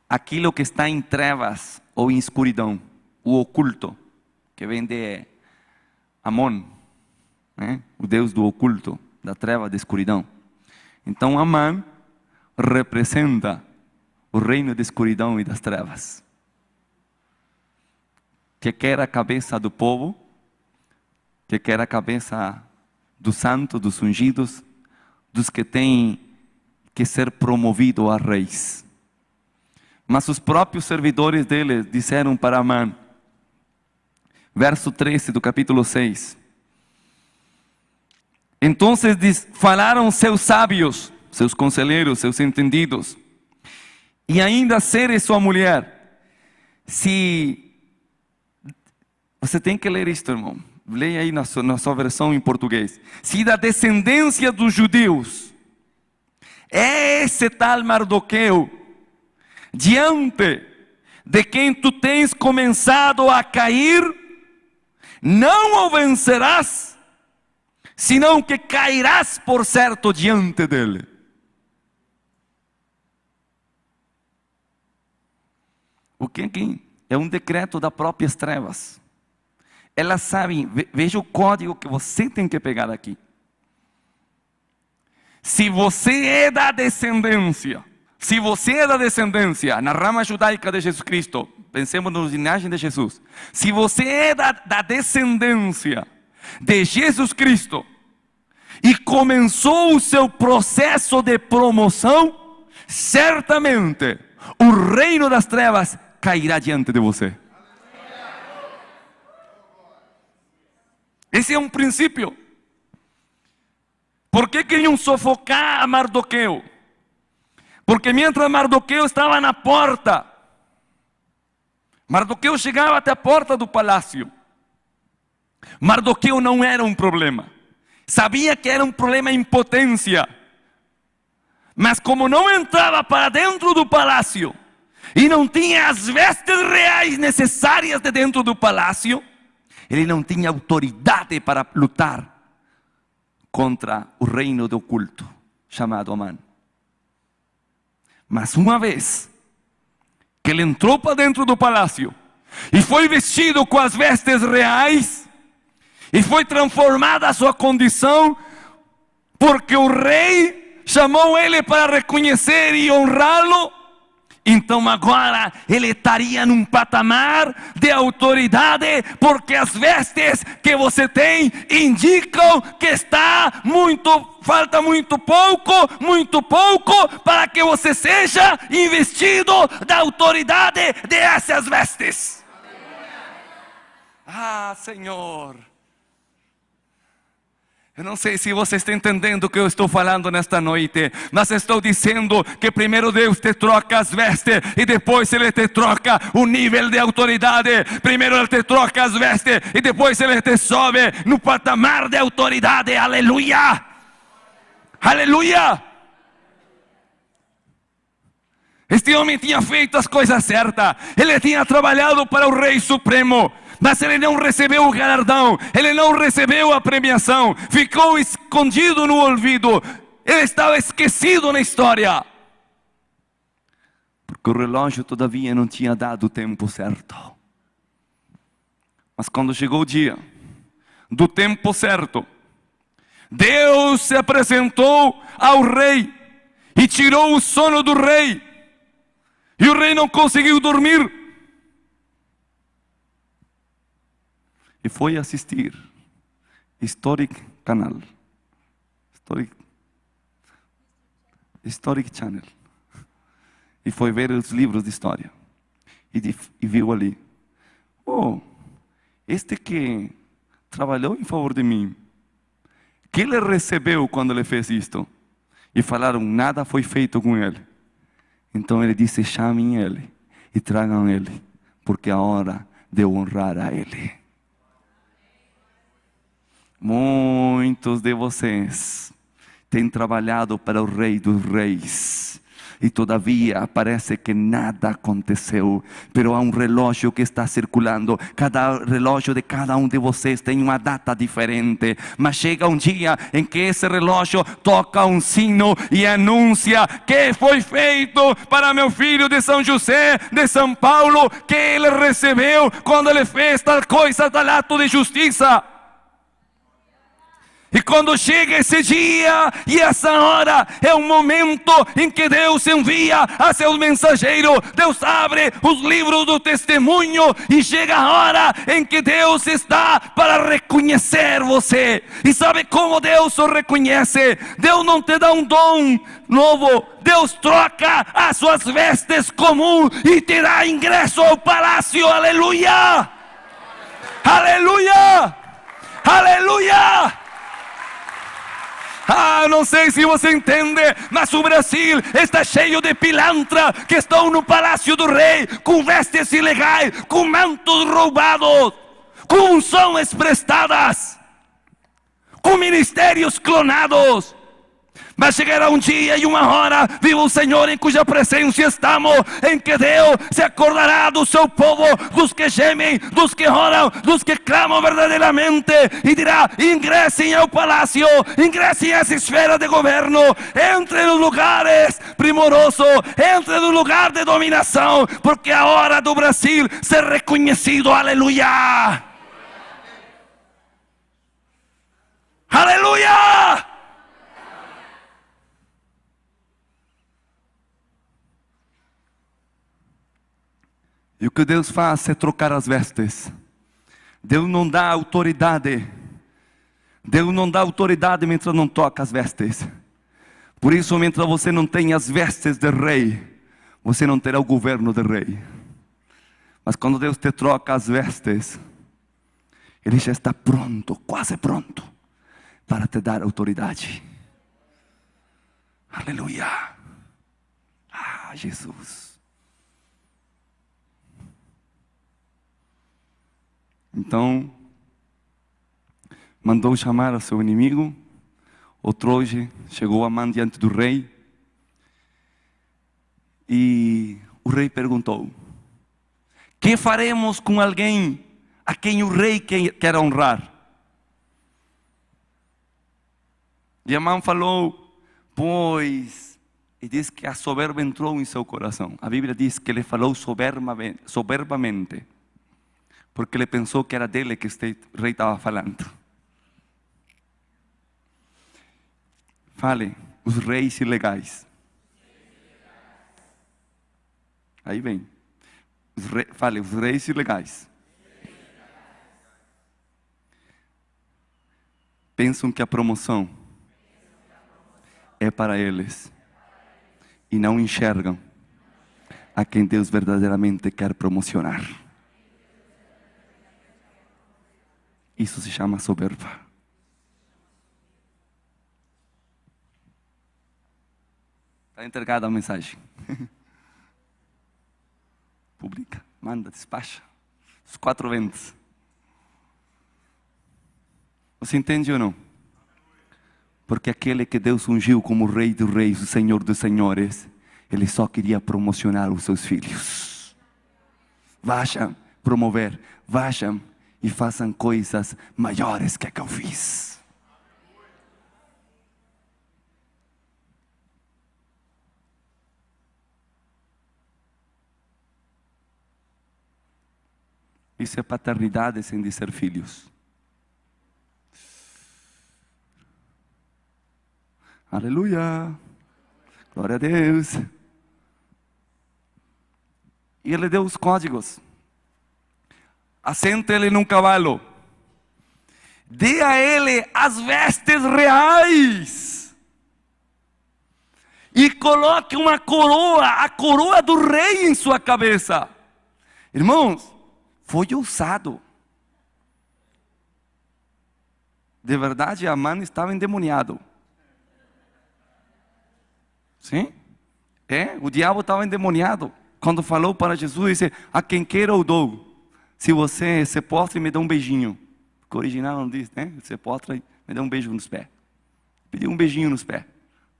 aquilo que está em trevas ou em escuridão, o oculto, que vem de Amon, né? O Deus do oculto, da treva, da escuridão. Então Amã representa o reino da escuridão e das trevas, que quer a cabeça do povo, que quer a cabeça dos santos, dos ungidos, dos que têm que ser promovidos a reis. Mas os próprios servidores dele disseram para Amã, verso 13 do capítulo 6. Então falaram seus sábios, seus conselheiros, seus entendidos, e ainda Zeres sua mulher. Se você tem que ler isto, irmão, leia aí na sua versão em português. Se da descendência dos judeus é esse tal Mardoqueu, diante de quem tu tens começado a cair, não o vencerás, senão que cairás por certo diante dele. O que aqui? É um decreto das próprias trevas. Elas sabem, veja o código que você tem que pegar aqui. Se você é da descendência, na rama judaica de Jesus Cristo, pensemos na linhagem de Jesus. Se você é da descendência de Jesus Cristo e começou o seu processo de promoção, certamente o reino das trevas cairá diante de você. Esse é um princípio. Por que queriam sufocar a Mardoqueu? Porque mientras Mardoqueu estava na porta, Mardoqueu chegava até a porta do palácio. Mardoqueu não era um problema. Sabia que era um problema em potência. Mas como não entrava para dentro do palácio e não tinha as vestes reais necessárias de dentro do palácio, ele não tinha autoridade para lutar contra o reino do oculto, chamado Amã. Mas uma vez que ele entrou para dentro do palácio e foi vestido com as vestes reais, e foi transformada a sua condição, porque o rei chamou ele para reconhecer e honrá-lo, então agora ele estaria num patamar de autoridade, porque as vestes que você tem indicam que falta muito pouco para que você seja investido da autoridade dessas vestes. Ah, Senhor, eu não sei se você está entendendo o que eu estou falando nesta noite, mas estou dizendo que primeiro Deus te troca as vestes e depois Ele te troca o nível de autoridade. Primeiro Ele te troca as vestes e depois Ele te sobe no patamar de autoridade. Aleluia! Aleluia! Este homem tinha feito as coisas certas. Ele tinha trabalhado para o Rei Supremo, mas ele não recebeu o galardão, ele não recebeu a premiação, ficou escondido no olvido, ele estava esquecido na história, porque o relógio todavia não tinha dado o tempo certo. Mas quando chegou o dia do tempo certo, Deus se apresentou ao rei e tirou o sono do rei, e o rei não conseguiu dormir. E foi assistir Historic Channel. E foi ver os livros de história. E viu ali, este que trabalhou em favor de mim, que ele recebeu quando ele fez isto? E falaram, nada foi feito com ele. Então ele disse, chamem ele e tragam ele, porque é a hora de honrar a ele. Muitos de vocês têm trabalhado para o Rei dos Reis, E todavia parece que nada aconteceu. Pero há um relógio que está circulando. Cada relógio de cada um de vocês tem uma data diferente. Mas chega um dia em que esse relógio toca um sino e anuncia que foi feito para meu filho de São José, de São Paulo, que ele recebeu quando ele fez tal coisa, tal ato de justiça. E quando chega esse dia e essa hora, é um momento em que Deus envia a seu mensageiro. Deus abre os livros do testemunho e chega a hora em que Deus está para reconhecer você. E sabe como Deus o reconhece? Deus não te dá um dom novo. Deus troca as suas vestes comuns e te dá ingresso ao palácio. Aleluia! Aleluia! Aleluia! Não sei se você entende, mas o Brasil está cheio de pilantra que estão no palácio do rei, com vestes ilegais, com mantos roubados, com unções prestadas, com ministérios clonados. Mas chegará um dia e uma hora, viva o Senhor, em cuja presença estamos, em que Deus se acordará do seu povo, dos que gemem, dos que oram, dos que clamam verdadeiramente, e dirá: ingressem ao palácio, ingressem às esferas de governo, entrem nos lugares primorosos, entrem no lugar de dominação, porque a hora do Brasil ser reconhecido. Aleluia! Aleluia! E o que Deus faz é trocar as vestes. Deus não dá autoridade. Deus não dá autoridade mientras não toca as vestes. Por isso, mientras você não tem as vestes de rei, você não terá o governo de rei. Mas quando Deus te troca as vestes, Ele já está pronto, quase pronto, para te dar autoridade. Aleluia. Jesus. Então, mandou chamar o seu inimigo. O Troje chegou a mão diante do rei. E o rei perguntou: que faremos com alguém a quem o rei quer honrar? E Amã falou: pois... E diz que a soberba entrou em seu coração. A Bíblia diz que ele falou soberbamente, porque ele pensou que era dele que este rei estava falando. Fale, os reis ilegais. Aí vem. Fale, os reis ilegais. Pensam que a promoção é para eles. E não enxergam a quem Deus verdadeiramente quer promocionar. Isso se chama soberba. Está entregada a mensagem. Publica, manda, despacha. Os 4 ventos. Você entende ou não? Porque aquele que Deus ungiu como Rei dos Reis, o Senhor dos Senhores, Ele só queria promocionar os seus filhos. Vajam promover, vajam e façam coisas maiores que eu fiz. Isso é paternidade sem dizer filhos. Aleluia, glória a Deus. E Ele deu os códigos. Assente ele num cavalo. Dê a ele as vestes reais. E coloque uma coroa, a coroa do rei em sua cabeça. Irmãos, foi ousado. De verdade, Amã estava endemoniado. Sim? O diabo estava endemoniado. Quando falou para Jesus, disse: a quem queira eu dou. Se você se postra e me dá um beijinho. Porque o original não diz, né? Você postra e me dá um beijo nos pés. Pediu um beijinho nos pés.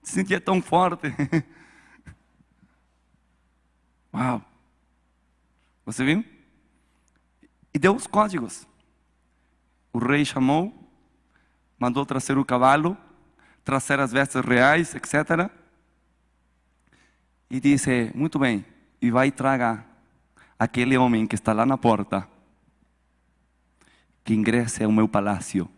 Se sentia tão forte. Uau! Você viu? E deu os códigos. O rei chamou, mandou trazer o cavalo, trazer as vestes reais, etc. E disse, muito bem, e vai traga aquele homem que está lá na porta, que ingresse ao meu palácio.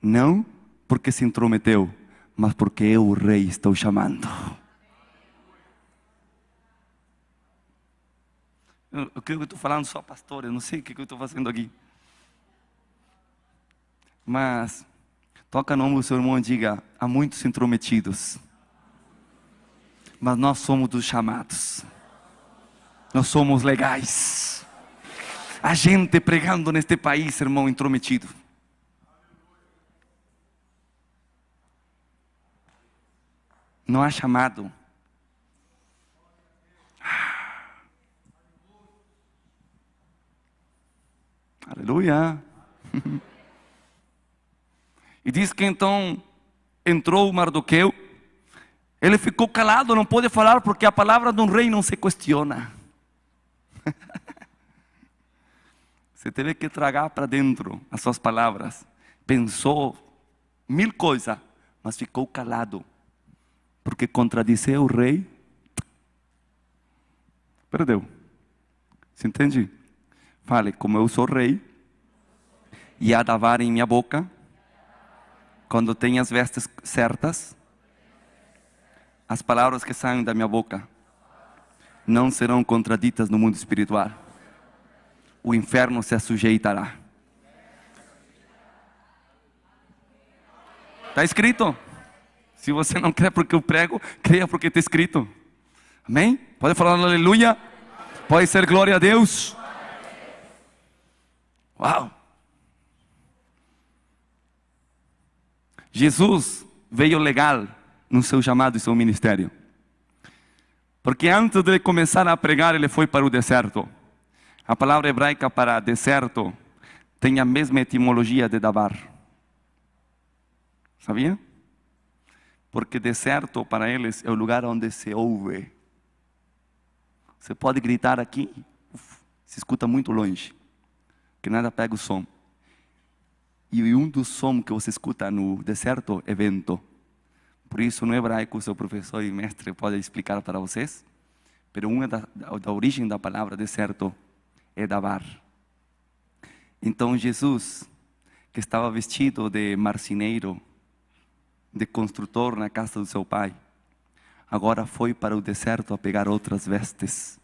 Não porque se intrometeu, mas porque eu, o rei, estou chamando. Eu creio que estou falando só pastor, eu não sei o que eu estou fazendo aqui. Mas, toca no ombro do seu irmão e diga, há muitos intrometidos. Mas nós somos dos chamados. Nós somos legais. A gente pregando neste país, irmão, intrometido. Não há chamado. Aleluia. E diz que então entrou o Mardoqueu. Ele ficou calado, não pôde falar, porque a palavra de um rei não se questiona. Você teve que tragar para dentro as suas palavras. Pensou 1000 coisas, mas ficou calado. Porque contradizer o rei, perdeu. Você entende? Fale, como eu sou rei, e há da vara em minha boca, quando tem as vestes certas, as palavras que saem da minha boca não serão contraditas no mundo espiritual. O inferno se sujeitará. Está escrito. Se você não crê porque eu prego, creia porque está escrito. Amém? Pode falar aleluia? Pode ser glória a Deus? Uau! Jesus veio legal no seu chamado e seu ministério. Porque antes de começar a pregar, ele foi para o deserto. A palavra hebraica para deserto tem a mesma etimologia de Dabar. Sabia? Porque deserto para eles é o lugar onde se ouve. Você pode gritar aqui, se escuta muito longe, que nada pega o som. E um dos sons que você escuta no deserto é vento. Por isso no hebraico, seu professor e mestre pode explicar para vocês. Mas uma da origem da palavra deserto é Dabar. Então Jesus, que estava vestido de marceneiro, de construtor na casa do seu pai, agora foi para o deserto a pegar outras vestes.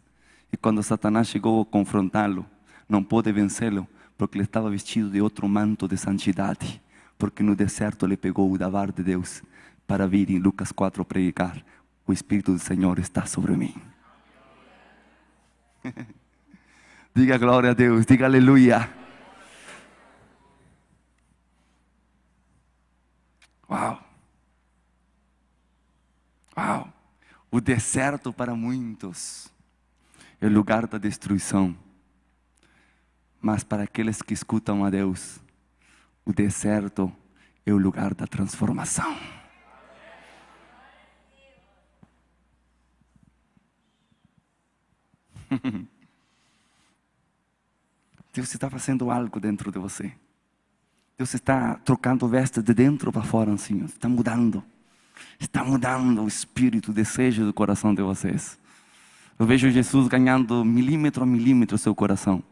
E quando Satanás chegou a confrontá-lo, não pôde vencê-lo, porque ele estava vestido de outro manto de santidade. Porque no deserto ele pegou o Dabar de Deus para vir em Lucas 4 predicar: o Espírito do Senhor está sobre mim. Diga glória a Deus, diga aleluia. Uau! Uau! O deserto para muitos é o lugar da destruição. Mas para aqueles que escutam a Deus, o deserto é o lugar da transformação. Deus está fazendo algo dentro de você. Deus está trocando vestes de dentro para fora, assim, está mudando. Está mudando o espírito, o desejo do coração de vocês. Eu vejo Jesus ganhando milímetro a milímetro o seu coração.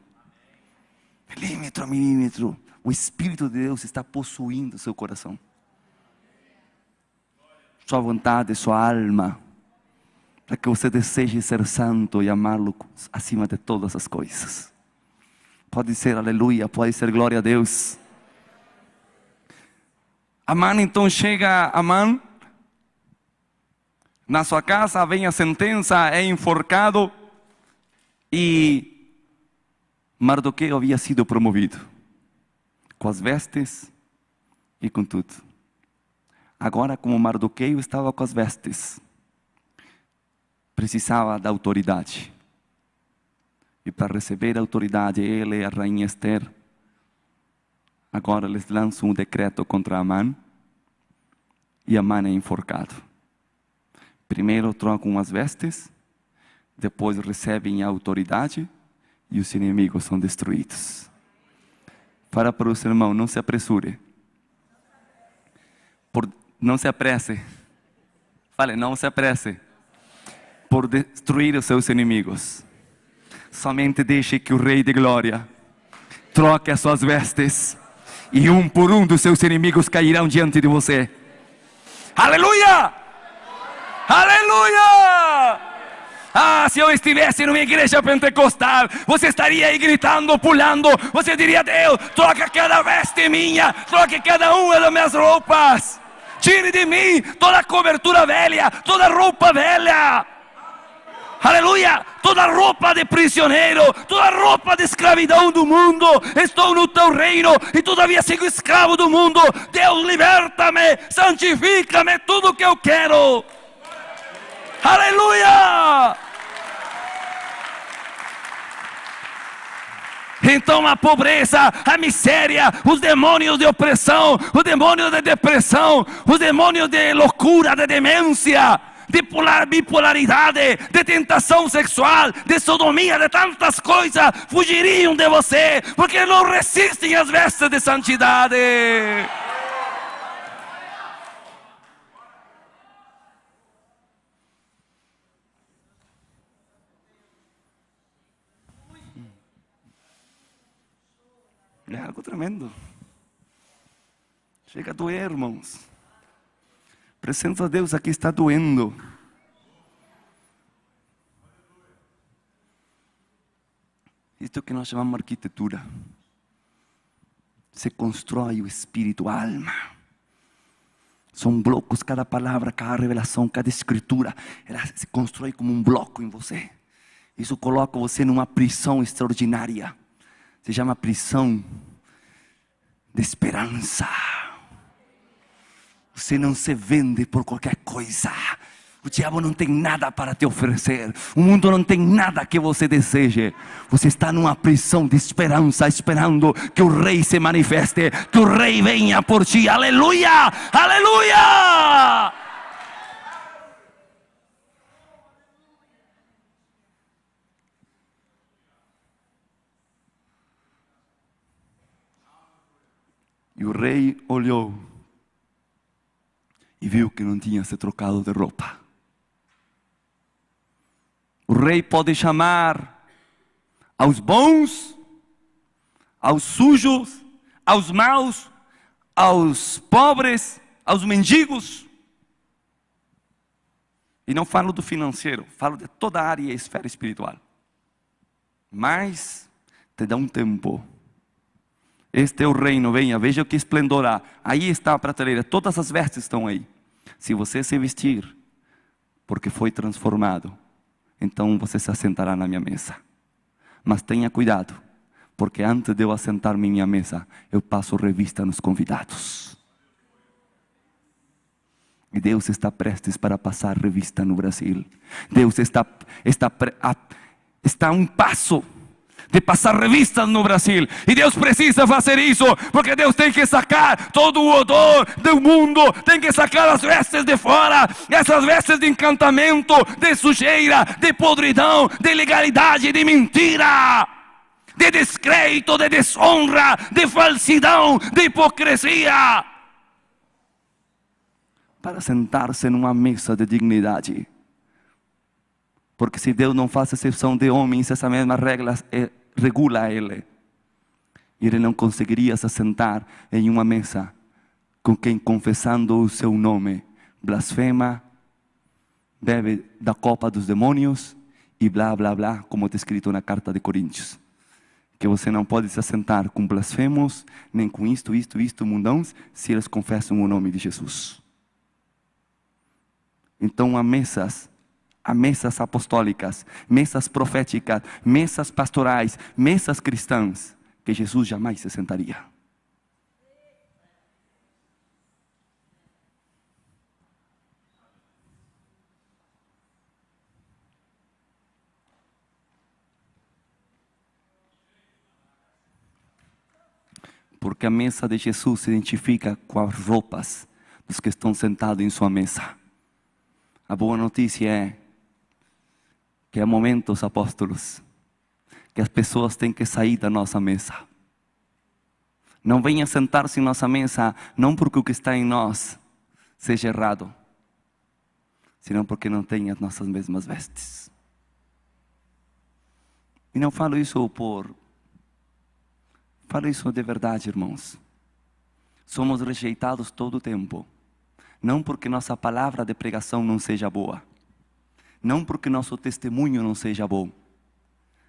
Milímetro a milímetro. O Espírito de Deus está possuindo o seu coração. Sua vontade, sua alma. Para que você deseje ser santo e amá-lo acima de todas as coisas. Pode ser aleluia, pode ser glória a Deus. Amã então chega, Amã. Na sua casa vem a sentença, é enforcado. E Mardoqueu havia sido promovido, com as vestes e com tudo. Agora, como Mardoqueu estava com as vestes, precisava da autoridade. E para receber a autoridade, ele e a rainha Esther, agora eles lançam um decreto contra Amã, e Amã é enforcado. Primeiro trocam as vestes, depois recebem a autoridade e os inimigos são destruídos. Fala para o seu irmão, não se apressure. Não se apresse. Fale, não se apresse por destruir os seus inimigos. Somente deixe que o Rei de Glória troque as suas vestes e um por um dos seus inimigos cairão diante de você. Aleluia! Aleluia! Ah, se eu estivesse numa igreja pentecostal, você estaria aí gritando, pulando. Você diria, Deus, troca cada veste minha, troque cada uma das minhas roupas. Tire de mim toda a cobertura velha, toda a roupa velha. Aleluia, toda a roupa de prisioneiro, toda a roupa de escravidão do mundo. Estou no teu reino e todavia sigo escravo do mundo. Deus, liberta-me, santifica-me, tudo o que eu quero. Aleluia! Então a pobreza, a miséria, os demônios de opressão, os demônios de depressão, os demônios de loucura, de demência, de bipolaridade, de tentação sexual, de sodomia, de tantas coisas, fugiriam de você, porque não resistem às vestes de santidade. É algo tremendo. Chega a doer, irmãos. A presença de Deus aqui está doendo. Isto que nós chamamos de arquitetura. Se constrói o espírito, a alma. São blocos, cada palavra, cada revelação, cada escritura. Ela se constrói como um bloco em você. Isso coloca você numa prisão extraordinária. Se chama prisão de esperança. Você não se vende por qualquer coisa. O diabo não tem nada para te oferecer. O mundo não tem nada que você deseje. Você está numa prisão de esperança, esperando que o Rei se manifeste, que o Rei venha por ti. Aleluia! Aleluia! E o rei olhou e viu que não tinha se trocado de roupa. O rei pode chamar aos bons, aos sujos, aos maus, aos pobres, aos mendigos. E não falo do financeiro, falo de toda a área e esfera espiritual. Mas te dá um tempo. Este é o reino, venha, veja que esplendor há. Aí está a prateleira, todas as vestes estão aí. Se você se vestir, porque foi transformado, então você se assentará na minha mesa. Mas tenha cuidado, porque antes de eu assentar-me em minha mesa, eu passo revista nos convidados. E Deus está prestes para passar revista no Brasil. Deus está a um passo de passar revistas no Brasil. E Deus precisa fazer isso, porque Deus tem que sacar todo o odor do mundo, tem que sacar as vestes de fora, essas vestes de encantamento, de sujeira, de podridão, de ilegalidade, de mentira, de descrédito, de desonra, de falsidão, de hipocrisia, para sentar-se numa mesa de dignidade. Porque se Deus não faz exceção de homens, essa mesma regra regula ele. E ele não conseguiria se sentar em uma mesa com quem, confessando o seu nome, blasfema, bebe da copa dos demônios e blá blá blá, como está escrito na carta de Coríntios. Que você não pode se sentar com blasfemos, nem com isto, mundãos, se eles confessam o nome de Jesus. Então há mesas apostólicas, mesas proféticas, mesas pastorais, mesas cristãs, que Jesus jamais se sentaria. Porque a mesa de Jesus se identifica com as roupas dos que estão sentados em sua mesa. A boa notícia é que há momentos, apóstolos, que as pessoas têm que sair da nossa mesa. Não venha sentar-se em nossa mesa, não porque o que está em nós seja errado, senão porque não tem as nossas mesmas vestes. E não falo isso falo isso de verdade, irmãos. Somos rejeitados todo o tempo. Não porque nossa palavra de pregação não seja boa. Não porque nosso testemunho não seja bom.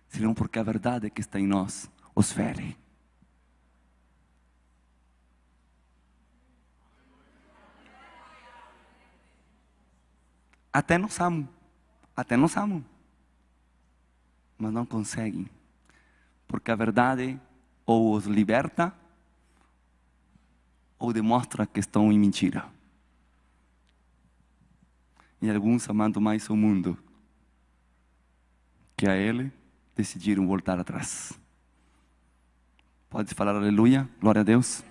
Senão porque a verdade que está em nós os fere. Até nos amam. Mas não conseguem. Porque a verdade ou os liberta, ou demonstra que estão em mentira. E alguns, amando mais o mundo que a Ele, decidiram voltar atrás. Pode falar aleluia, glória a Deus.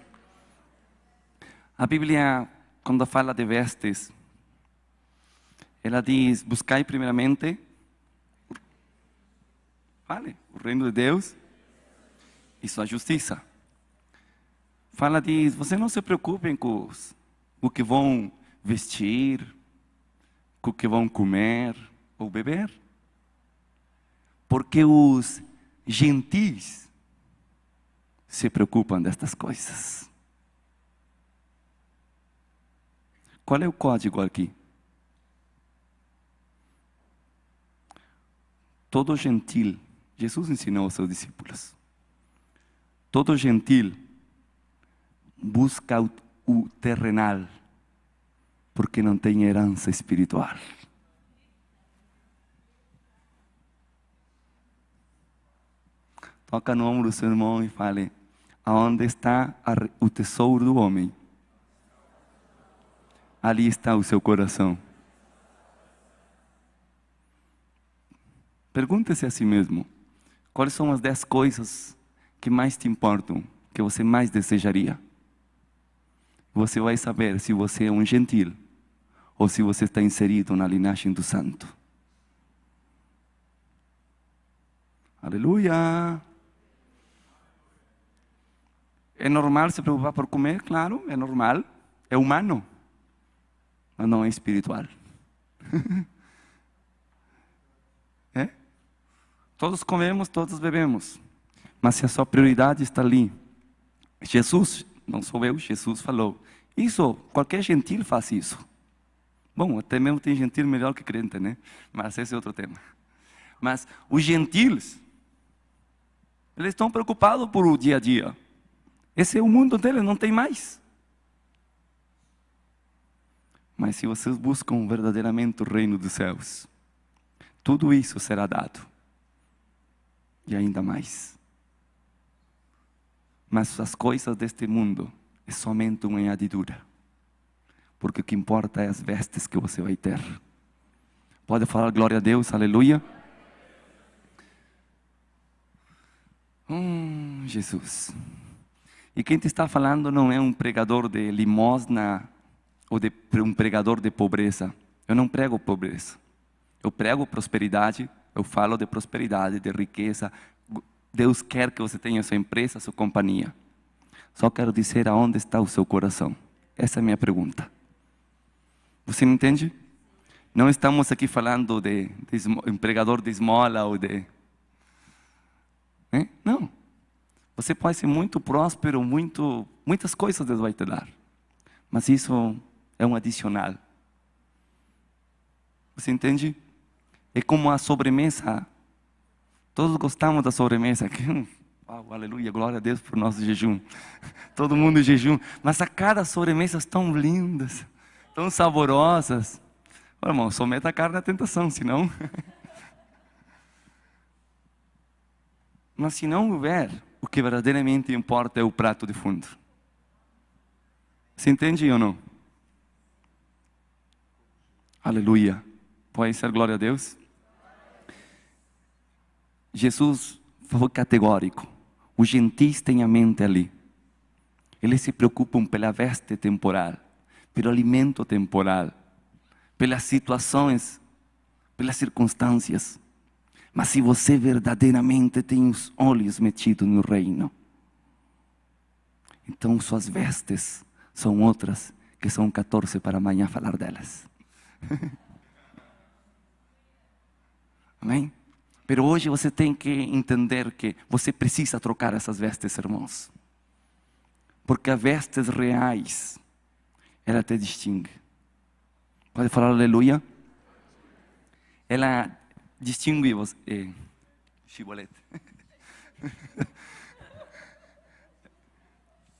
A Bíblia, quando fala de vestes, ela diz: buscai primeiramente o reino de Deus e sua justiça. Diz, você não se preocupem com o que vão vestir, com o que vão comer ou beber. Porque os gentis se preocupam destas coisas. Qual é o código aqui? Todo gentil, Jesus ensinou aos seus discípulos. Todo gentil busca o terrenal, porque não tem herança espiritual. Toca no ombro do seu irmão e fale: aonde está o tesouro do homem? Ali está o seu coração. Pergunte-se a si mesmo: quais são as 10 coisas que mais te importam, que você mais desejaria? Você vai saber se você é um gentil ou se você está inserido na linhagem do santo. Aleluia! É normal se preocupar por comer? Claro, é normal. É humano. Mas não é espiritual. É? Todos comemos, todos bebemos. Mas se a sua prioridade está ali, Jesus, não sou eu, Jesus falou. Isso, qualquer gentil faz isso. Bom, até mesmo tem gentil melhor que crente, né? Mas esse é outro tema. Mas os gentiles, eles estão preocupados por o dia a dia. Esse é o mundo deles, não tem mais. Mas se vocês buscam verdadeiramente o reino dos céus, tudo isso será dado. E ainda mais. Mas as coisas deste mundo é somente uma añadidura. Porque o que importa é as vestes que você vai ter. Pode falar glória a Deus, aleluia. Jesus. E quem te está falando não é um pregador de limosna ou um pregador de pobreza. Eu não prego pobreza. Eu prego prosperidade, eu falo de prosperidade, de riqueza. Deus quer que você tenha sua empresa, sua companhia. Só quero dizer aonde está o seu coração. Essa é a minha pergunta. Você me entende? Não estamos aqui falando de empregador de esmola ou de... Não. Você pode ser muito próspero, muitas coisas Deus vai te dar. Mas isso é um adicional. Você entende? É como a sobremesa. Todos gostamos da sobremesa. Aleluia, glória a Deus por nosso jejum. Todo mundo em jejum. Mas a cada sobremesa tão lindas, tão saborosas. Ô, irmão, someta a carne à tentação, senão... Mas se não houver, o que verdadeiramente importa é o prato de fundo. Você entende ou não? Aleluia. Pode ser glória a Deus? Jesus foi categórico. Os gentis têm a mente ali. Eles se preocupam pela veste temporal, pelo alimento temporal, pelas situações, pelas circunstâncias. Mas se você verdadeiramente tem os olhos metidos no reino, então suas vestes são outras, que são 14 para amanhã falar delas. Amém? Pero hoje você tem que entender que você precisa trocar essas vestes, irmãos. Porque as vestes reais, ela te distingue. Pode falar aleluia? Ela distingue você. Chibolete.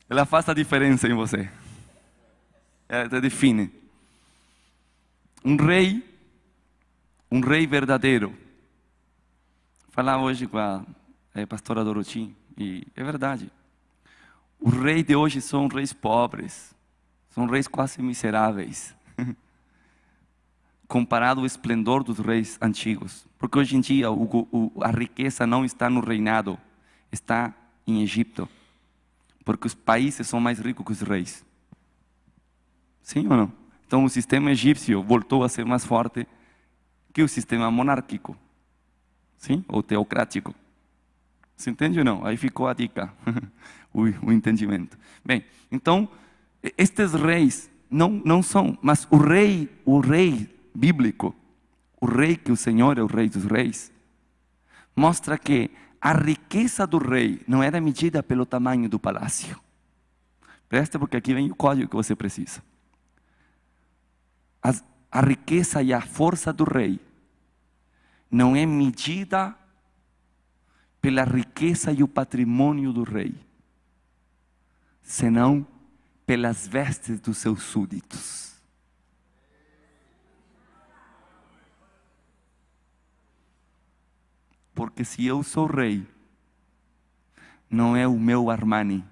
Ela faz a diferença em você. Ela te define. Um rei verdadeiro. Falar hoje com a pastora Doroti, e é verdade. Os reis de hoje são reis pobres, são reis quase miseráveis, comparado ao esplendor dos reis antigos. Porque hoje em dia a riqueza não está no reinado, está em Egito. Porque os países são mais ricos que os reis. Sim ou não? Então o sistema egípcio voltou a ser mais forte que o sistema monárquico. Sim? Ou teocrático. Você entende ou não? Aí ficou a dica. o entendimento. Bem, então, estes reis não são, mas o rei bíblico, o rei que o Senhor é o rei dos reis, mostra que a riqueza do rei não era medida pelo tamanho do palácio. Presta, porque aqui vem o código que você precisa. A riqueza e a força do rei não é medida pela riqueza e o patrimônio do rei, senão pelas vestes dos seus súditos. Porque se eu sou rei, não é o meu Armani.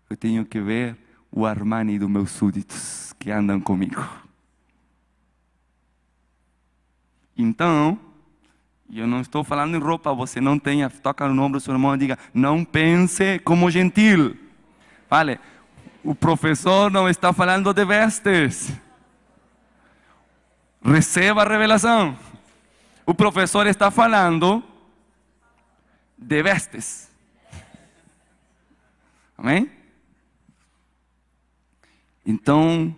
Eu tenho que ver o Armani dos meus súditos que andam comigo. Então, eu não estou falando em roupa, você não tenha, toca no nome do seu irmão e diga, não pense como gentil. Vale, o professor não está falando de vestes. Receba a revelação. O professor está falando de vestes. Amém? Então,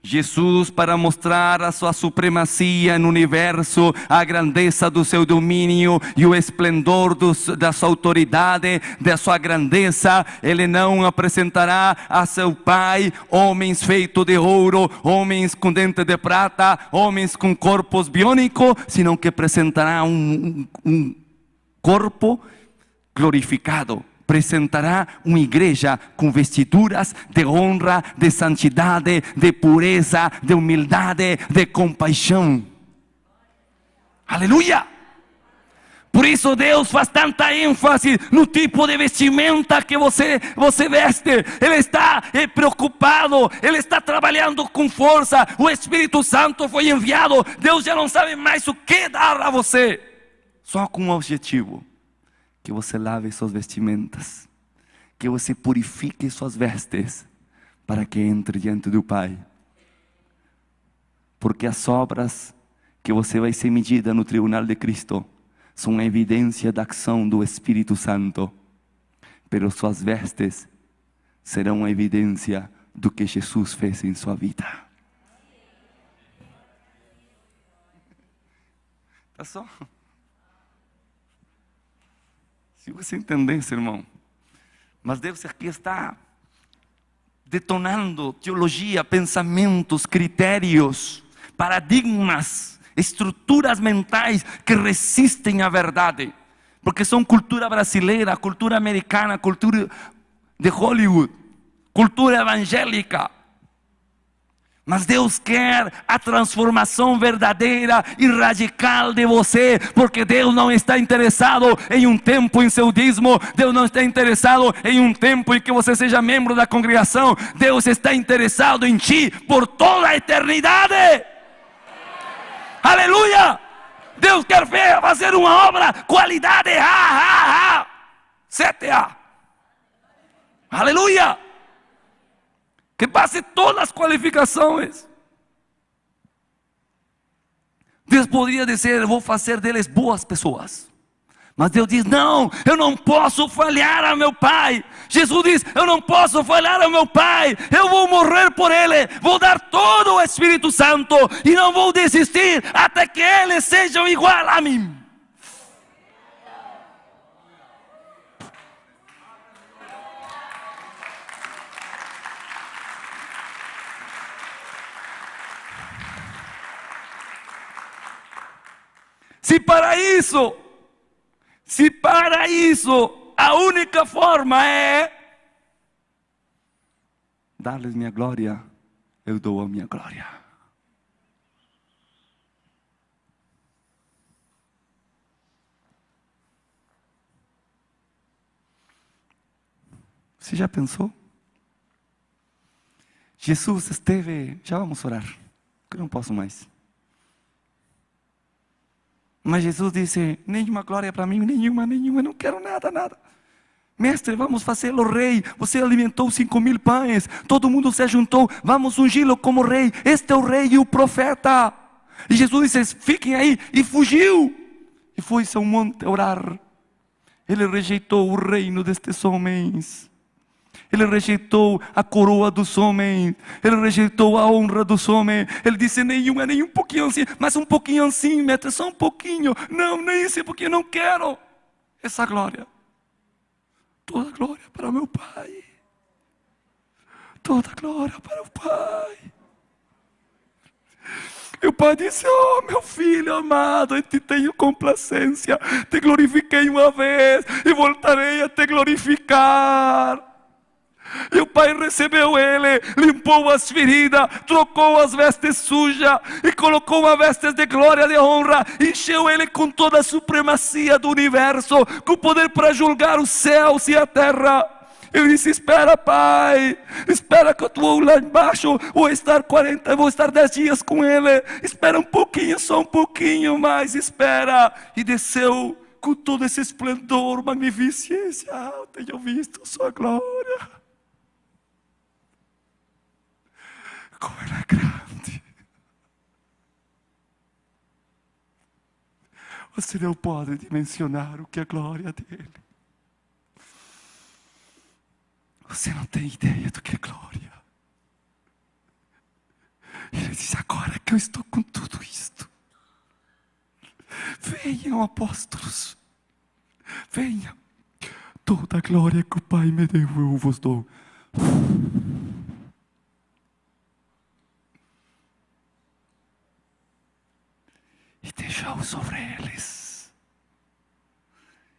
Jesus, para mostrar a sua supremacia no universo, a grandeza do seu domínio e o esplendor da sua autoridade, da sua grandeza, Ele não apresentará a seu Pai homens feitos de ouro, homens com dente de prata, homens com corpos biônicos, senão que apresentará um corpo glorificado. Apresentará uma igreja com vestiduras de honra, de santidade, de pureza, de humildade, de compaixão. Aleluia! Por isso Deus faz tanta ênfase no tipo de vestimenta que você veste. Ele está preocupado, Ele está trabalhando com força. O Espírito Santo foi enviado. Deus já não sabe mais o que dar a você, só com um objetivo: que você lave suas vestimentas, que você purifique suas vestes, para que entre diante do Pai. Porque as obras que você vai ser medida no tribunal de Cristo são evidência da ação do Espírito Santo, pero suas vestes serão evidência do que Jesus fez em sua vida. Tá só? Se você entendesse, irmão. Mas Deus aqui está detonando teologia, pensamentos, critérios, paradigmas, estruturas mentais que resistem à verdade. Porque são cultura brasileira, cultura americana, cultura de Hollywood, cultura evangélica. Mas Deus quer a transformação verdadeira e radical de você, porque Deus não está interessado em um tempo em seu dízimo, Deus não está interessado em um tempo em que você seja membro da congregação, Deus está interessado em ti por toda a eternidade. Aleluia! Deus quer fazer uma obra, qualidade, 7A. Aleluia! Que passe todas as qualificações. Deus poderia dizer: eu vou fazer deles boas pessoas. Mas Deus diz: não, eu não posso falhar a meu Pai. Jesus diz: eu não posso falhar a meu Pai. Eu vou morrer por Ele, vou dar todo o Espírito Santo e não vou desistir até que Ele seja igual a mim. Se para isso a única forma é dar-lhes minha glória, eu dou a minha glória. Você já pensou? Jesus esteve, já vamos orar, que eu não posso mais. Mas Jesus disse: nenhuma glória para mim, nenhuma, não quero nada. Mestre, vamos fazê-lo rei. Você alimentou 5.000 pães, todo mundo se juntou, vamos ungí-lo como rei. Este é o rei e o profeta. E Jesus disse: fiquem aí, e fugiu. E foi-se ao monte orar. Ele rejeitou o reino destes homens. Ele rejeitou a coroa dos homens. Ele rejeitou a honra dos homens. Ele disse: nenhuma, nem um pouquinho assim. Mas um pouquinho assim, mestre, só um pouquinho. Não, nem isso, porque eu não quero essa glória. Toda glória para meu Pai. Toda glória para o Pai. E o Pai disse: oh, meu filho amado, eu te tenho complacência. Te glorifiquei uma vez e voltarei a te glorificar. E o Pai recebeu ele, limpou as feridas, trocou as vestes sujas e colocou uma vestes de glória, de honra. Encheu ele com toda a supremacia do universo, com poder para julgar os céus e a terra. Ele disse: espera, Pai, espera que eu estou lá embaixo, vou estar 10 dias com ele. Espera um pouquinho, só um pouquinho mais, espera. E desceu com todo esse esplendor, magnificência. Eu tenho visto sua glória. Como ele é grande. Você não pode dimensionar o que é a glória dele. Você não tem ideia do que é glória. Ele diz: agora que eu estou com tudo isto, venham, apóstolos, venham. Toda a glória que o Pai me deu, eu vos dou. E deixou sobre eles.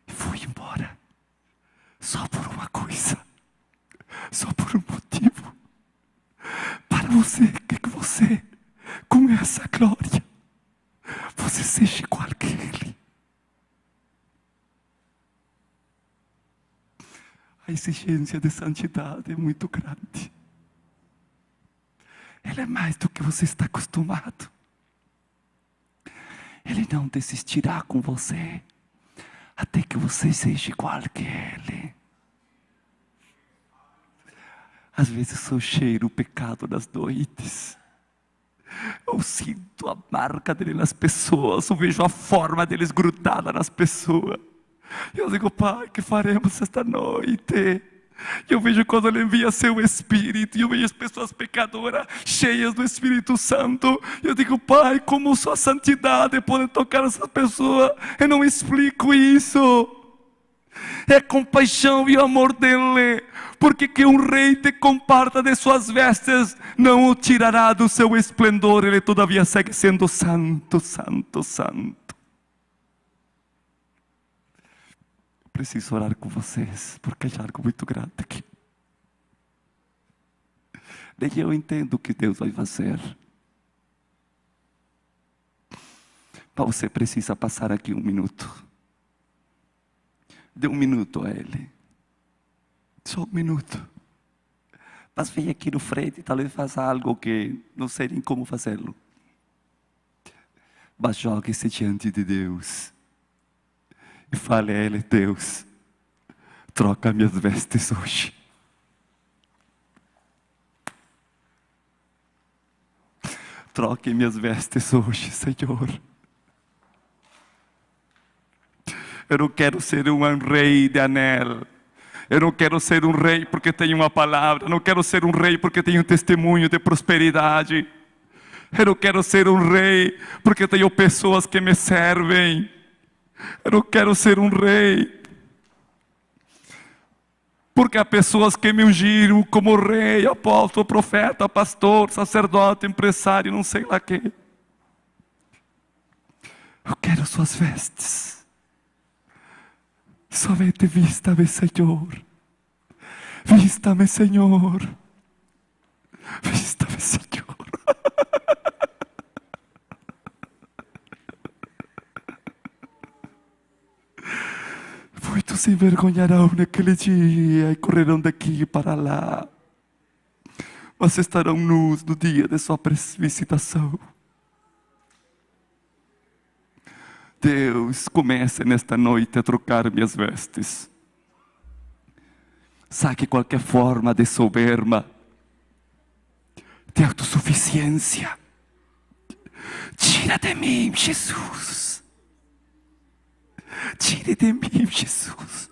E foi embora. Só por uma coisa. Só por um motivo. Para você, que você, com essa glória, você seja igual que Ele. A exigência de santidade é muito grande. Ela é mais do que você está acostumado. Ele não desistirá com você até que você seja igual que Ele. Às vezes eu cheiro o pecado nas noites. Eu sinto a marca dele nas pessoas. Eu vejo a forma deles grudada nas pessoas. Eu digo: Pai, que faremos esta noite? Eu vejo quando Ele envia seu Espírito. E eu vejo as pessoas pecadoras, cheias do Espírito Santo. Eu digo: Pai, como sua santidade pode tocar essas pessoas? Eu não explico isso. É a compaixão e o amor dele. Porque que um rei te comparta de suas vestes não o tirará do seu esplendor. Ele todavia segue sendo santo, santo, santo. Preciso orar com vocês, porque é algo muito grande aqui. Daí eu entendo o que Deus vai fazer. Mas você precisa passar aqui 1 minuto. Dê 1 minuto a Ele. Só 1 minuto. Mas vem aqui no frente e talvez faça algo que não sei nem como fazê-lo. Mas jogue-se diante de Deus. E fale a Ele: Deus, troca minhas vestes hoje. Troque minhas vestes hoje, Senhor. Eu não quero ser um rei de anel. Eu não quero ser um rei porque tenho uma palavra. Eu não quero ser um rei porque tenho um testemunho de prosperidade. Eu não quero ser um rei porque tenho pessoas que me servem. Eu não quero ser um rei porque há pessoas que me ungiram como rei, apóstolo, profeta, pastor, sacerdote, empresário, não sei lá quê. Eu quero suas vestes. Somente vista-me, Senhor. Vista-me, Senhor. Vista-me, Senhor. Muitos se envergonharão naquele dia e correrão daqui para lá, mas estarão nus no dia de sua visitação. Deus, comece nesta noite a trocar minhas vestes. Saque qualquer forma de soberba, de autossuficiência. Tira de mim, Jesus. Tire de mim, Jesus.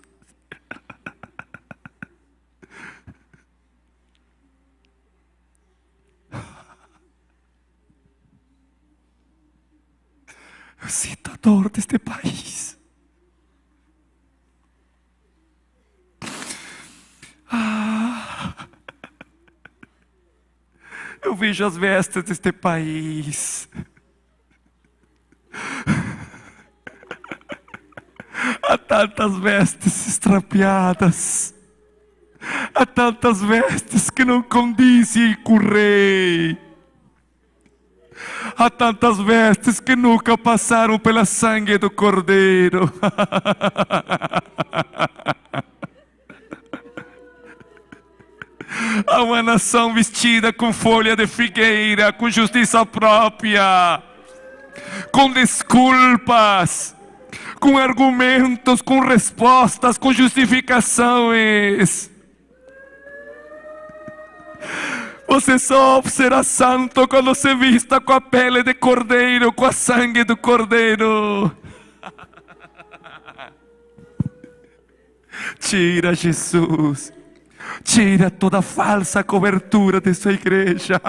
Eu sinto a dor deste país. Eu vejo as vestes deste país. Há tantas vestes estropiadas. Há tantas vestes que não condizem com o rei. Há tantas vestes que nunca passaram pela sangue do Cordeiro. Há uma nação vestida com folha de figueira, com justiça própria, com desculpas, com argumentos, com respostas, com justificações. Você só será santo quando se vista com a pele de cordeiro, com a sangue do cordeiro. Tira, Jesus. Tira toda falsa cobertura dessa igreja.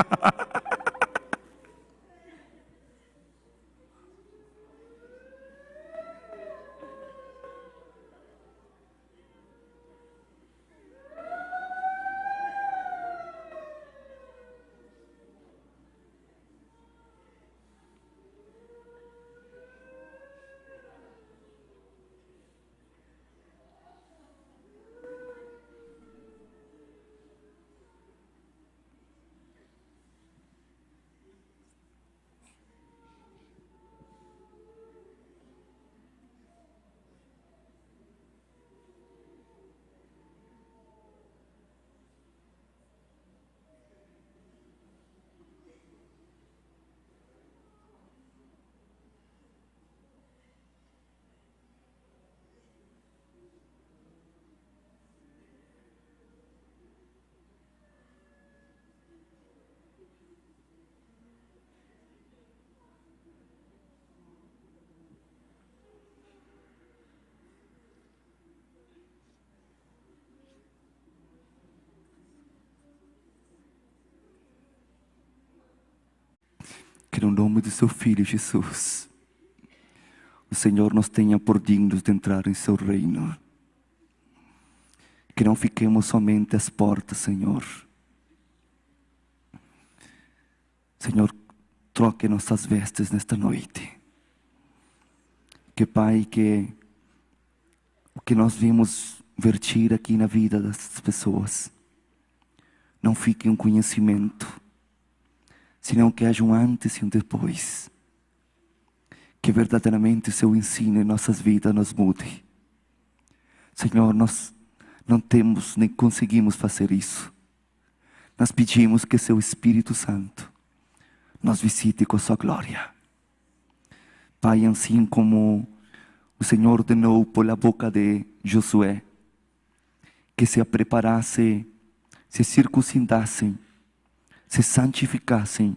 Que no nome do seu Filho Jesus, o Senhor nos tenha por dignos de entrar em seu reino. Que não fiquemos somente às portas, Senhor. Senhor, troque nossas vestes nesta noite. Que, Pai, que o que nós vimos vertir aqui na vida das pessoas não fique um conhecimento, senão que haja um antes e um depois. Que verdadeiramente o seu ensino em nossas vidas nos mude. Senhor, nós não temos nem conseguimos fazer isso. Nós pedimos que seu Espírito Santo nos visite com sua glória. Pai, assim como o Senhor ordenou pela boca de Josué que se preparasse, se circuncidassem, se santificassem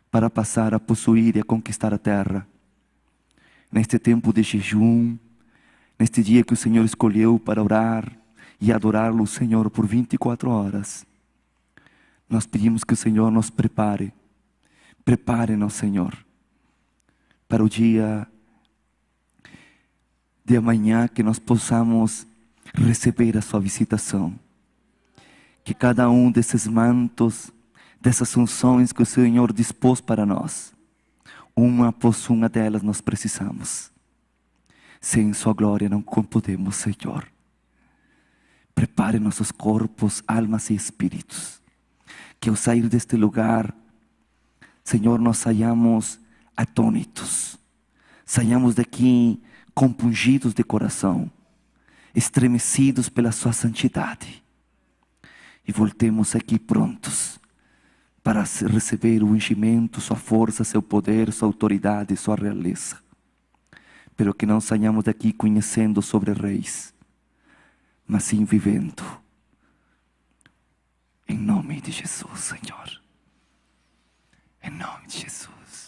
para passar a possuir e a conquistar a terra. Neste tempo de jejum, neste dia que o Senhor escolheu para orar e adorá-lo, Senhor, por 24 horas. Nós pedimos que o Senhor nos prepare. Prepare-nos, Senhor, para o dia de amanhã, que nós possamos receber a sua visitação. Que cada um desses mantos, dessas unções que o Senhor dispôs para nós, uma após uma delas nós precisamos. Sem sua glória não podemos, Senhor. Prepare nossos corpos, almas e espíritos. Que ao sair deste lugar, Senhor, nós saiamos atônitos. Saiamos daqui compungidos de coração, estremecidos pela sua santidade. E voltemos aqui prontos para receber o ungimento, sua força, seu poder, sua autoridade, sua realeza. Pero que não saiamos daqui conhecendo sobre reis, mas sim vivendo. Em nome de Jesus, Senhor. Em nome de Jesus.